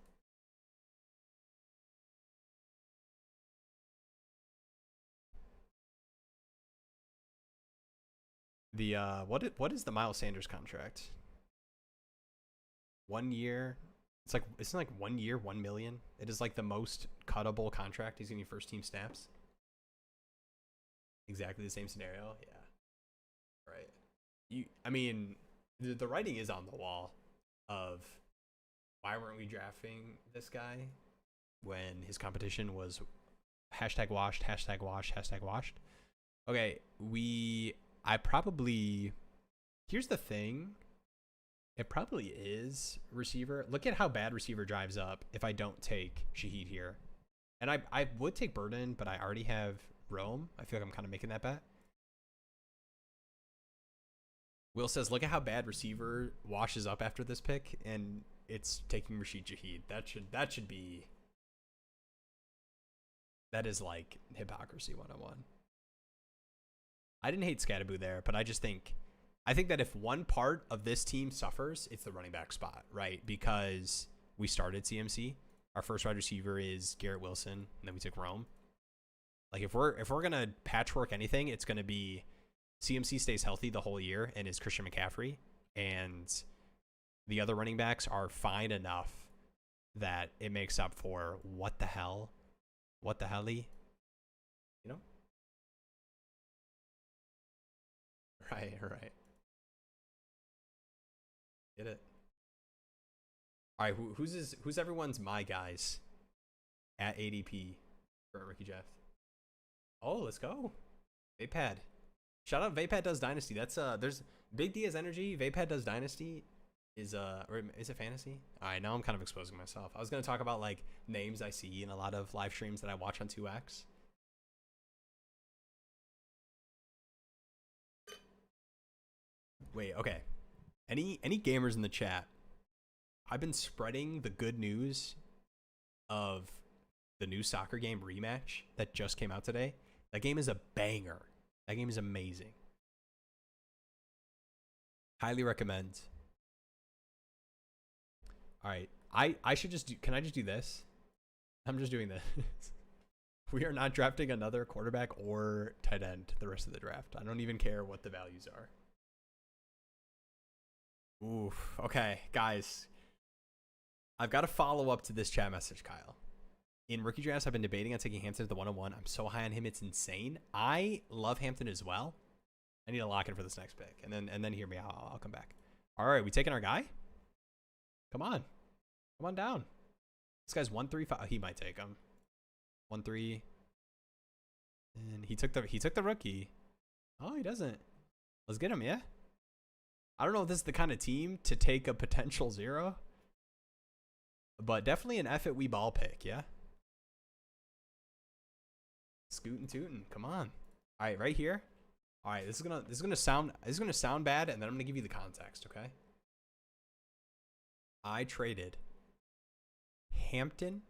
The what is the Miles Sanders contract? 1 year. It's like 1 year, 1 million. It is like the most cuttable contract. He's getting 1st team snaps. Exactly the same scenario. Yeah. Right. I mean, the writing is on the wall of why weren't we drafting this guy when his competition was #washed, #washed. Okay, here's the thing. It probably is receiver. Look at how bad receiver drives up if I don't take Shaheed here. And I would take Burden, but I already have Rome. I feel like I'm kind of making that bet. Will says, look at how bad receiver washes up after this pick, and it's taking Rashid Shaheed. That is like hypocrisy 101. I didn't hate Scadaboo there, but I think that if one part of this team suffers, it's the running back spot, right? Because we started CMC. Our first wide receiver is Garrett Wilson, and then we took Rome. Like if we're gonna patchwork anything, it's gonna be CMC stays healthy the whole year and is Christian McCaffrey, and the other running backs are fine enough that it makes up for what the hell, you know? Right. Get it. All right, who's everyone's my guys at ADP for Ricky Jeff? Oh, let's go. Vapad. Shout out Vapad does Dynasty. That's there's Big D has energy. Vapad does Dynasty or is it fantasy? All right, now I'm kind of exposing myself. I was going to talk about like names I see in a lot of live streams that I watch on 2X. Wait, okay. Any gamers in the chat? I've been spreading the good news of the new soccer game Rematch that just came out today. That game is a banger. That game is amazing. Highly recommend. All right. I should just do, can I just do this? I'm just doing this. We are not drafting another quarterback or tight end the rest of the draft. I don't even care what the values are. Oof. Okay, guys. I've got to follow up to this chat message, Kyle. In rookie drafts, I've been debating on taking Hampton at the 101. I'm so high on him, it's insane. I love Hampton as well. I need to lock in for this next pick, and then hear me out. I'll come back. All right, we taking our guy? Come on down. This guy's 135. He might take him. 1-3. And he took the rookie. Oh, he doesn't. Let's get him, yeah. I don't know if this is the kind of team to take a potential 0. But definitely an F it we ball pick, yeah. Scootin' tootin'. Come on. Alright, right here. Alright, this is gonna sound bad, and then I'm gonna give you the context, okay? I traded Hampton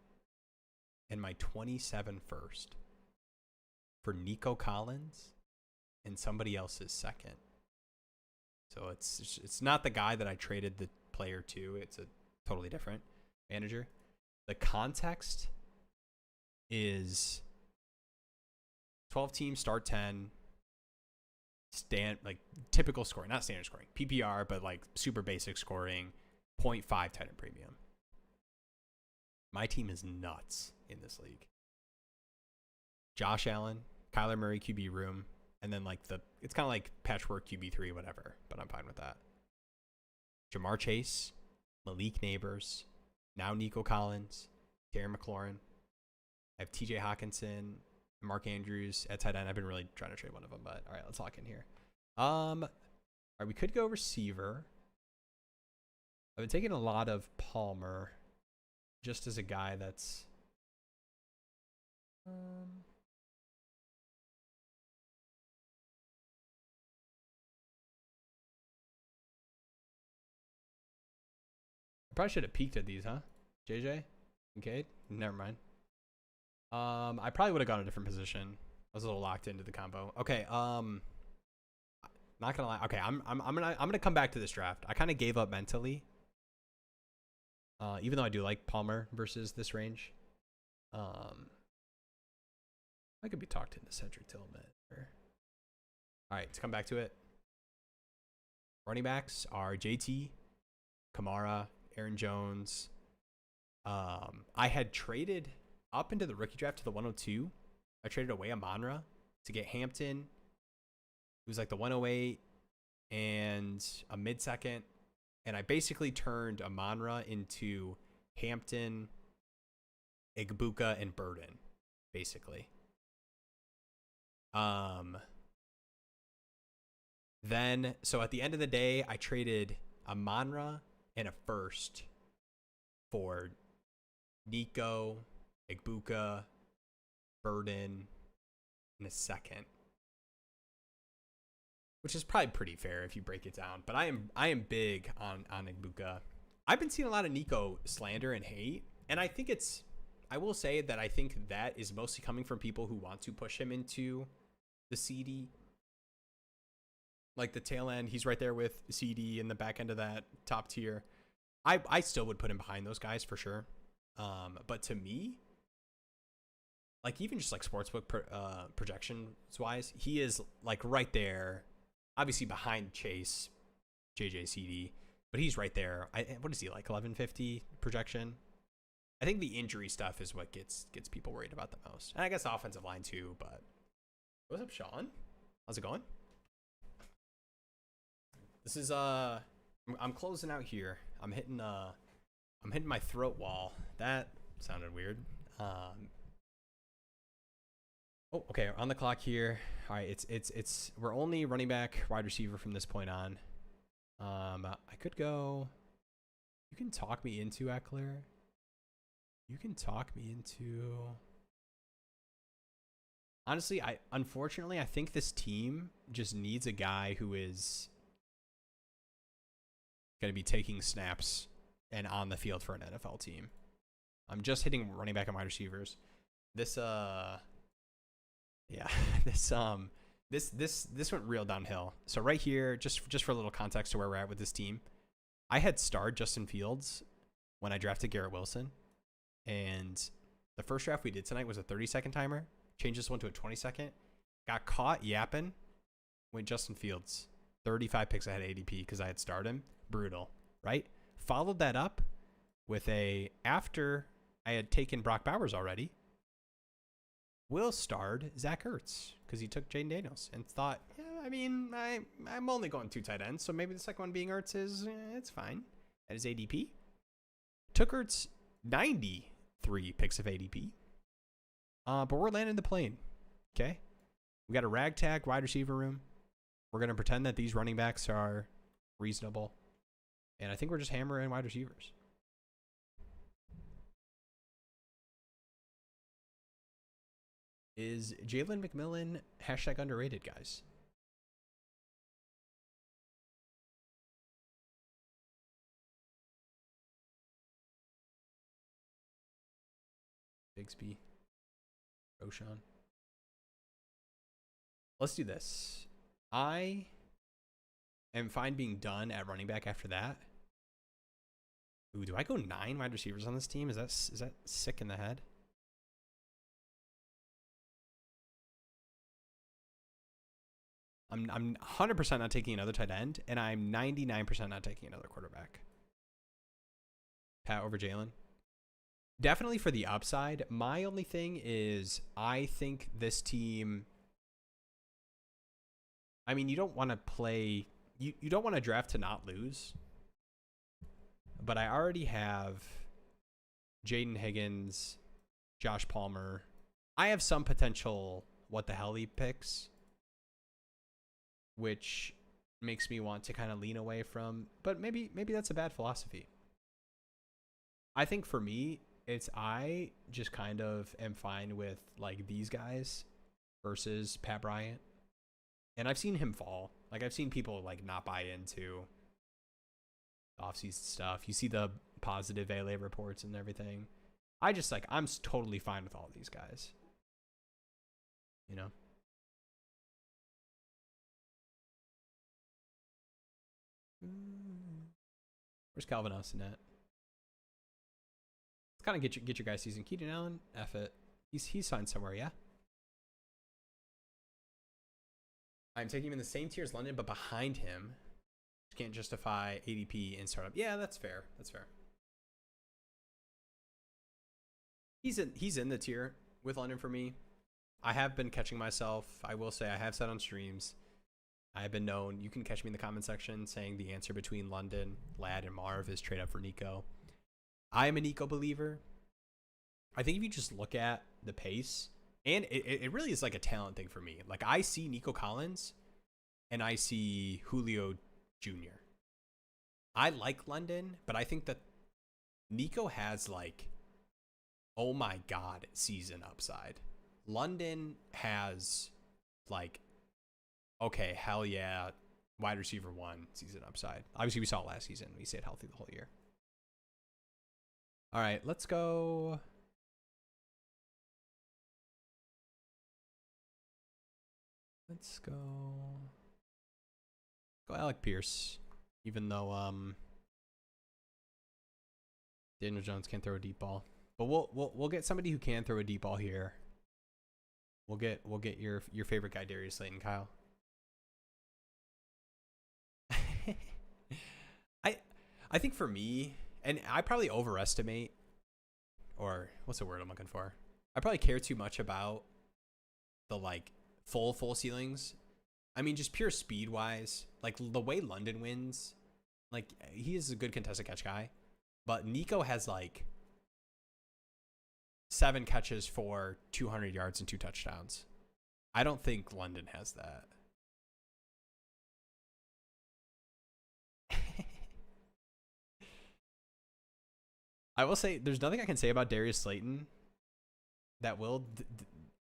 and my 27 first for Nico Collins and somebody else's second. So it's not the guy that I traded the player to. It's a totally different manager. The context is 12 teams, start 10, like typical scoring, not standard scoring, PPR, but like super basic scoring, 0.5 tight end premium. My team is nuts in this league. Josh Allen, Kyler Murray QB room, and then like it's kind of like patchwork QB3, whatever, but I'm fine with that. Jamar Chase, Malik Neighbors, now Nico Collins, Terry McLaurin. I have TJ Hawkinson, Mark Andrews at tight end. I've been really trying to trade one of them, but all right, let's lock in here. All right, we could go receiver. I've been taking a lot of Palmer just as a guy that's I probably should have peeked at these, huh? JJ? Okay, never mind. I probably would have gone a different position. I was a little locked into the combo. Okay, not gonna lie. Okay, I'm gonna come back to this draft. I kind of gave up mentally. Even though I do like Palmer versus this range. I could be talked into Cedric Tillman. All right, to come back to it. Running backs are JT, Kamara, Aaron Jones. I had traded up into the rookie draft to the 102. I traded away Amon-Ra to get Hampton. It was like the 108 and a mid-second. And I basically turned Amon-Ra into Hampton, Igbuka, and Burden, basically. Then, so at the end of the day, I traded Amon-Ra and a first for Nico, Igbuka, Burden, and a second, which is probably pretty fair if you break it down. But I am big on Igbuka. I've been seeing a lot of Nico slander and hate, and I think I will say that I think that is mostly coming from people who want to push him into the CD. Like the tail end, he's right there with CD in the back end of that top tier. I still would put him behind those guys for sure. But to me, like even just like sportsbook projections wise, he is like right there, obviously behind Chase, JJ, CD, but he's right there. What is he, like 1150 projection? I think the injury stuff is what gets people worried about the most. And I guess the offensive line too, but what's up, Sean? How's it going? This is I'm closing out here. I'm hitting my throat wall. That sounded weird. Oh, okay, on the clock here. All right, it's we're only running back, wide receiver from this point on. I could go. You can talk me into Eckler. You can talk me into. Honestly, unfortunately I think this team just needs a guy who is going to be taking snaps and on the field for an NFL team. I'm just hitting running back and wide receivers. This went real downhill. So right here, just for a little context to where we're at with this team, I had starred Justin Fields when I drafted Garrett Wilson, and the first draft we did tonight was a 30-second timer. Changed this one to a 20-second. Got caught yapping. Went Justin Fields. 35 picks ahead of ADP because I had starred him. Brutal, right? Followed that up with after I had taken Brock Bowers already, Will starred Zach Ertz because he took Jaden Daniels and thought, yeah, I mean, I'm only going 2 tight ends, so maybe the second one being Ertz it's fine. At his ADP. Took Ertz 90 3 picks of ADP. But we're landing the plane. Okay. We got a ragtag wide receiver room. We're going to pretend that these running backs are reasonable. And I think we're just hammering wide receivers. Is Jalen McMillan hashtag underrated, guys? Bigsby. Roshan. Let's do this. I am fine being done at running back after that. Ooh, do I go 9 wide receivers on this team? Is that sick in the head? I'm 100% not taking another tight end, and I'm 99% not taking another quarterback. Pat over Jalen. Definitely for the upside. My only thing is I think this team, I mean, you don't want to play, you don't want to draft to not lose. But I already have Jaden Higgins, Josh Palmer. I have some potential what the hell he picks, which makes me want to kind of lean away from, but maybe that's a bad philosophy. I think for me, I just kind of am fine with like these guys versus Pat Bryant. And I've seen him fall. Like I've seen people like not buy into offseason stuff. You see the positive ALA reports and everything. I just like, I'm totally fine with all these guys. You know? Where's Calvin Austin at? Let's kind of get your guys season. Keenan Allen, F it. He's signed somewhere, yeah? I'm taking him in the same tier as London, but behind him. Can't justify ADP in startup. Yeah, that's fair. That's fair. He's in the tier with London for me. I have been catching myself. I will say I have said on streams. I have been known. You can catch me in the comment section saying the answer between London, Ladd, and Marv is trade up for Nico. I am a Nico believer. I think if you just look at the pace, and it really is like a talent thing for me. Like I see Nico Collins and I see Julio Jr. I like London, but I think that Nico has like, oh my God, season upside. London has like, okay, hell yeah, wide receiver 1 season upside. Obviously, we saw it last season. We stayed healthy the whole year. All right, let's go. Let's go Alec Pierce, even though Daniel Jones can't throw a deep ball. But we'll get somebody who can throw a deep ball here. We'll get your favorite guy, Darius Slayton, Kyle. I think for me, and I probably overestimate, or what's the word I'm looking for? I probably care too much about the like full ceilings. I mean, just pure speed wise, like the way London wins, like he is a good contested catch guy, but Nico has like 7 catches for 200 yards and 2 touchdowns. I don't think London has that. I will say there's nothing I can say about Darius Slayton that will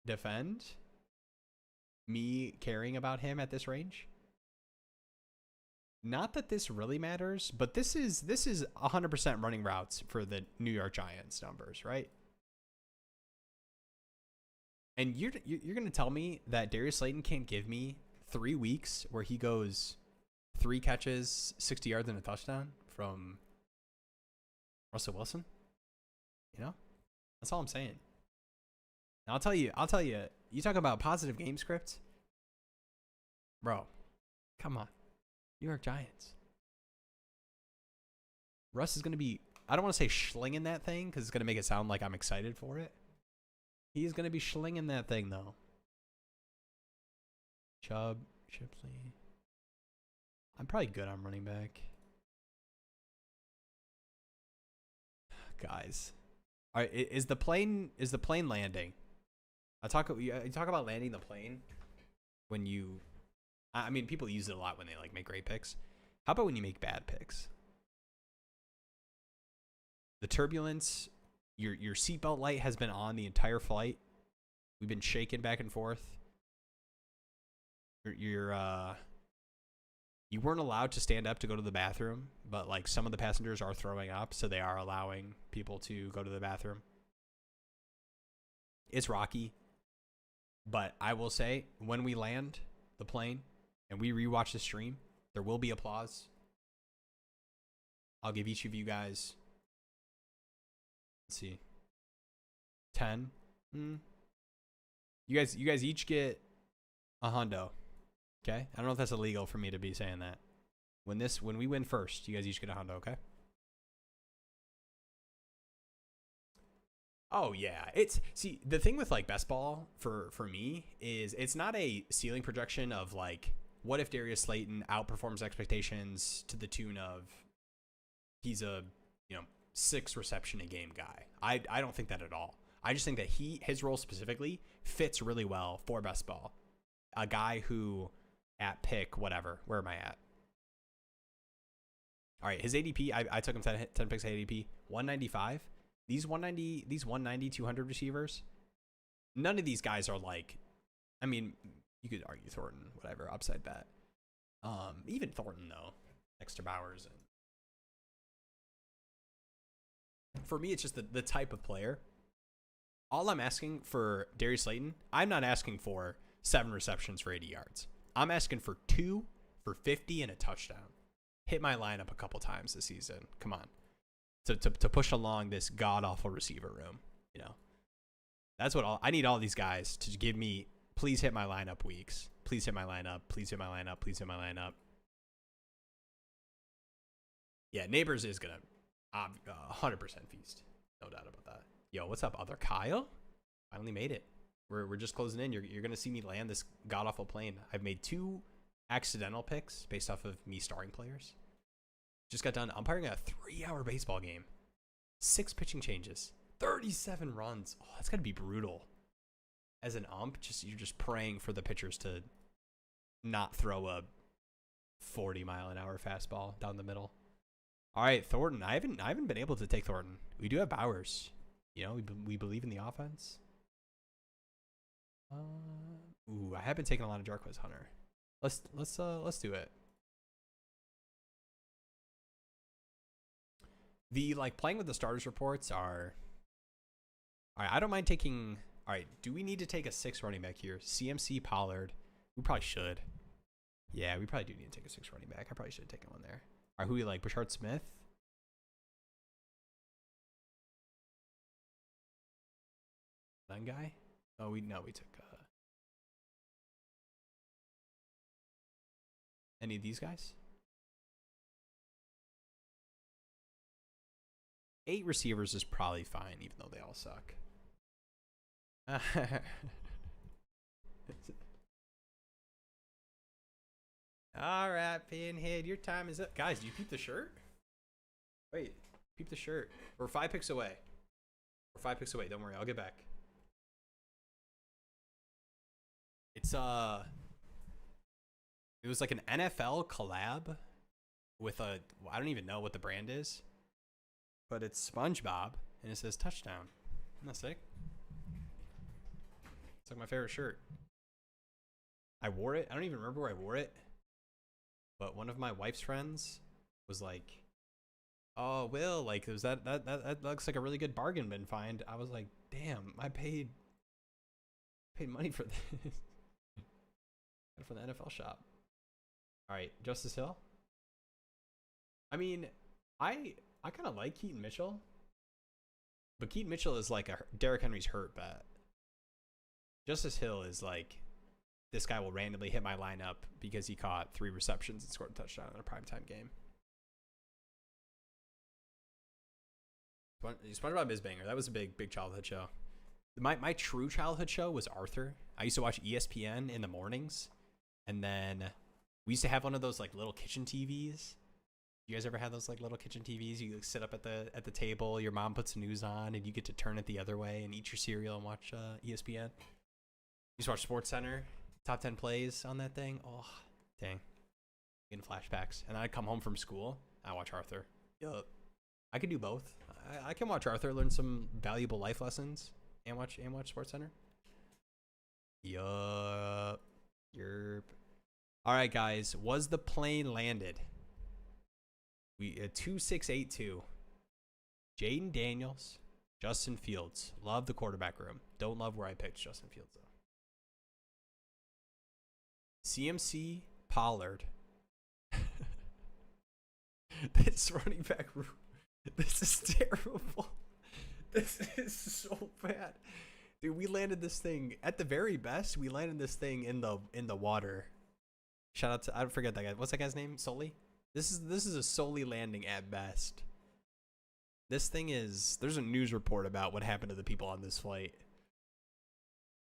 defend me caring about him at this range. Not that this really matters, but this is 100% running routes for the New York Giants numbers, right? And you're going to tell me that Darius Slayton can't give me 3 weeks where he goes 3 catches, 60 yards and a touchdown from Russell Wilson? You know? That's all I'm saying. And I'll tell you, you talk about positive game script? Bro, come on. New York Giants. Russ is going to be, I don't want to say schlinging that thing because it's going to make it sound like I'm excited for it. He's going to be schlinging that thing, though. Chubb, Shipley. I'm probably good on running back. Guys, All right, is the plane landing? You talk about landing the plane when you. I mean, people use it a lot when they like make great picks. How about when you make bad picks? The turbulence, your seatbelt light has been on the entire flight. We've been shaking back and forth. You weren't allowed to stand up to go to the bathroom, but like some of the passengers are throwing up, so they are allowing people to go to the bathroom. It's rocky, but I will say when we land the plane and we rewatch the stream, there will be applause. I'll give each of you guys, let's see, 10. You guys each get a hundo. Okay? I don't know if that's illegal for me to be saying that. When we win first, you guys each get a hundo, okay? Oh yeah. See, the thing with like best ball for me is it's not a ceiling projection of like what if Darius Slayton outperforms expectations to the tune of he's a, 6 reception a game guy. I don't think that at all. I just think that his role specifically fits really well for best ball. A guy who at pick, whatever. Where am I at? All right, his ADP, I took him 10 picks at ADP, 195. These 190, 200 receivers, none of these guys are like, I mean, you could argue Thornton, whatever, upside bet. Even Thornton, though, next to Bowers. And for me, it's just the type of player. All I'm asking for Darius Slayton, I'm not asking for 7 receptions for 80 yards. I'm asking for 2 for 50 and a touchdown. Hit my lineup a couple times this season. Come on. To push along this god-awful receiver room, That's what I need all these guys to give me, please hit my lineup weeks. Please hit my lineup. Please hit my lineup. Please hit my lineup. Yeah, Neighbors is going to 100% feast. No doubt about that. Yo, what's up, other Kyle? Finally made it. We're just closing in. You're going to see me land this god-awful plane. I've made 2 accidental picks based off of me starring players. Just got done umpiring a 3-hour baseball game. 6 pitching changes. 37 runs. Oh, that's got to be brutal. As an ump, you're just praying for the pitchers to not throw a 40-mile-an-hour fastball down the middle. All right, Thornton. I haven't been able to take Thornton. We do have Bowers. We believe in the offense. I have been taking a lot of Jarquez Hunter. Let's do it. The playing with the starters reports are. All right, I don't mind taking. All right, do we need to take a 6 running back here? CMC Pollard. We probably should. Yeah, we probably do need to take a 6 running back. I probably should have taken one there. All right, who do you like? Brashard Smith. That guy? Oh, we took. Any of these guys? 8 receivers is probably fine, even though they all suck. All right, Pinhead, your time is up. Guys, do you peep the shirt? Wait, peep the shirt. We're 5 picks away. Don't worry, I'll get back. It's it was like an NFL collab with I don't even know what the brand is, but it's SpongeBob and it says touchdown. Isn't that sick? It's like my favorite shirt. I wore it. I don't even remember where I wore it, but one of my wife's friends was like, "Oh, Will, like, was that looks like a really good bargain bin find." I was like, "Damn, I paid money for this." From the NFL shop. All right, Justice Hill. I mean, I kind of like Keaton Mitchell, but Keaton Mitchell is like a Derrick Henry's hurt bet. Justice Hill is like, this guy will randomly hit my lineup because he caught 3 receptions and scored a touchdown in a primetime game. SpongeBob is banger. That was a big childhood show. My true childhood show was Arthur. I used to watch ESPN in the mornings. And then we used to have one of those like little kitchen TVs You guys ever had those like little kitchen TVs? You like, sit up at the table, your mom puts the news on, and you get to turn it the other way and eat your cereal and watch ESPN. You just watch Sports Center, top 10 plays on that thing. Oh, dang. In flashbacks. And then I come home from school, I watch Arthur. Yup. I could do both. I can watch Arthur, learn some valuable life lessons, and watch Sports Center. Yup. Yerp. All right, guys. Was the plane landed? We 2682. Jaden Daniels, Justin Fields. Love the quarterback room. Don't love where I picked Justin Fields though. CMC Pollard. This running back room. This is terrible. This is so bad. Dude, we landed this thing at the very best. We landed this thing in the water. Shout out to, I forget that guy. What's that guy's name? Sully? This is a Sully landing at best. This thing is, there's a news report about what happened to the people on this flight.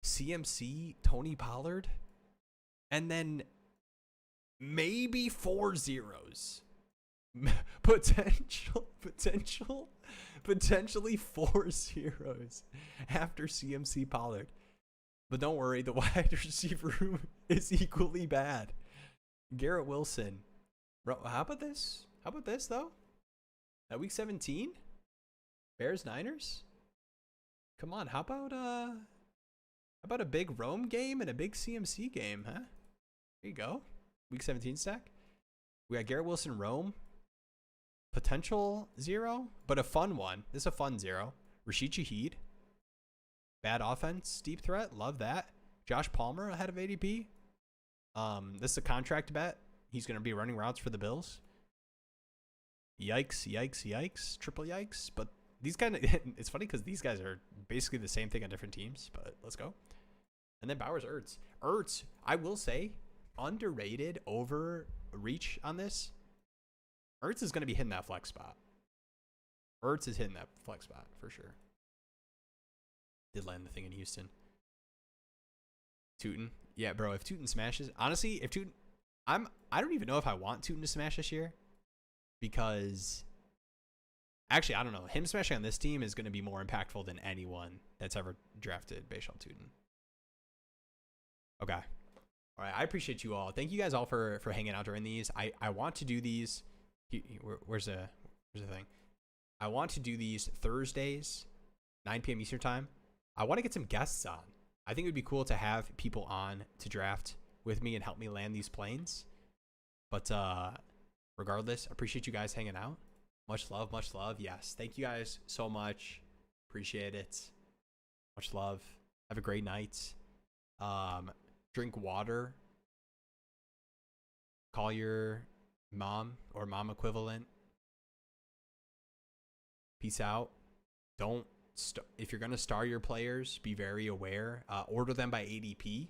CMC, Tony Pollard, and then maybe 4 zeros. Potentially 4 zeros after CMC Pollard. But don't worry, the wide receiver room is equally bad. Garrett Wilson. Bro, how about this? How about this though? At week 17? Bears Niners? Come on, how about a big Rome game and a big CMC game, huh? There you go. Week 17 stack. We got Garrett Wilson Rome. Potential 0, but a fun one. This is a fun 0. Rashid Shaheed. Bad offense, deep threat. Love that. Josh Palmer ahead of ADP. This is a contract bet. He's going to be running routes for the Bills. Yikes, yikes, yikes. Triple yikes. But these kind of, it's funny because these guys are basically the same thing on different teams, but let's go. And then Bowers Ertz. Ertz, I will say, underrated overreach on this. Ertz is going to be hitting that flex spot. Ertz is hitting that flex spot for sure. Did land the thing in Houston. Tootin. Yeah, bro, if Tootin smashes, honestly, if Tootin, I don't even know if I want Tootin to smash this year because actually, I don't know. Him smashing on this team is going to be more impactful than anyone that's ever drafted Bashal Tootin. Okay. All right. I appreciate you all. Thank you guys all for hanging out during these. I want to do these. Where's the thing? I want to do these Thursdays, 9 p.m. Eastern time. I want to get some guests on. I think it would be cool to have people on to draft with me and help me land these planes. But regardless, appreciate you guys hanging out. Much love, much love. Yes. Thank you guys so much. Appreciate it. Much love. Have a great night. Drink water. Call your mom or mom equivalent. Peace out. Don't if you're going to star your players, be very aware. Order them by ADP,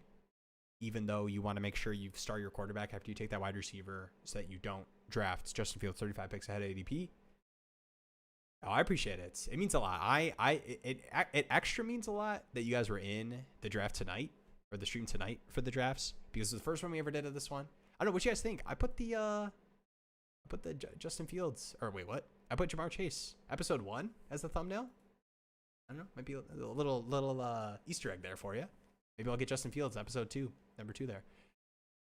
even though you want to make sure you star your quarterback after you take that wide receiver so that you don't draft Justin Fields 35 picks ahead of ADP. Oh, I appreciate it. It means a lot. It extra means a lot that you guys were in the draft tonight or the stream tonight for the drafts because it was the first one we ever did of this one. I don't know what you guys think. I put the Justin Fields or wait, what? I put Jamar Chase episode 1 as the thumbnail. I don't know. Might be a little Easter egg there for you. Maybe I'll get Justin Fields episode 2, number 2 there.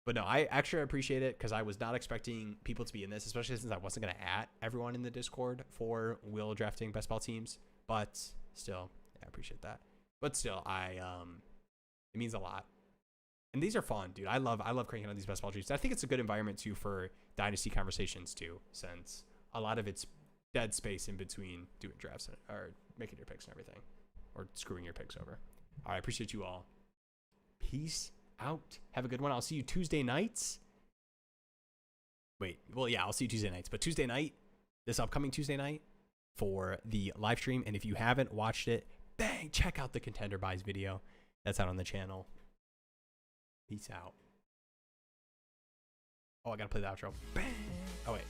But no, I actually appreciate it because I was not expecting people to be in this, especially since I wasn't going to @everyone in the Discord for Will drafting best ball teams. But still, yeah, I appreciate that. But still, it means a lot. And these are fun, dude. I love cranking on these best ball treats. I think it's a good environment too for dynasty conversations too, since a lot of it's dead space in between doing drafts or making your picks and everything, or screwing your picks over. All right, appreciate you all. Peace out. Have a good one. I'll see you Tuesday nights. Wait, well, yeah, I'll see you Tuesday nights. But Tuesday night, this upcoming Tuesday night for the live stream. And if you haven't watched it, bang, check out the Contender Buys video. That's out on the channel. Peace out. Oh, I got to play the outro. Bang. Oh, wait.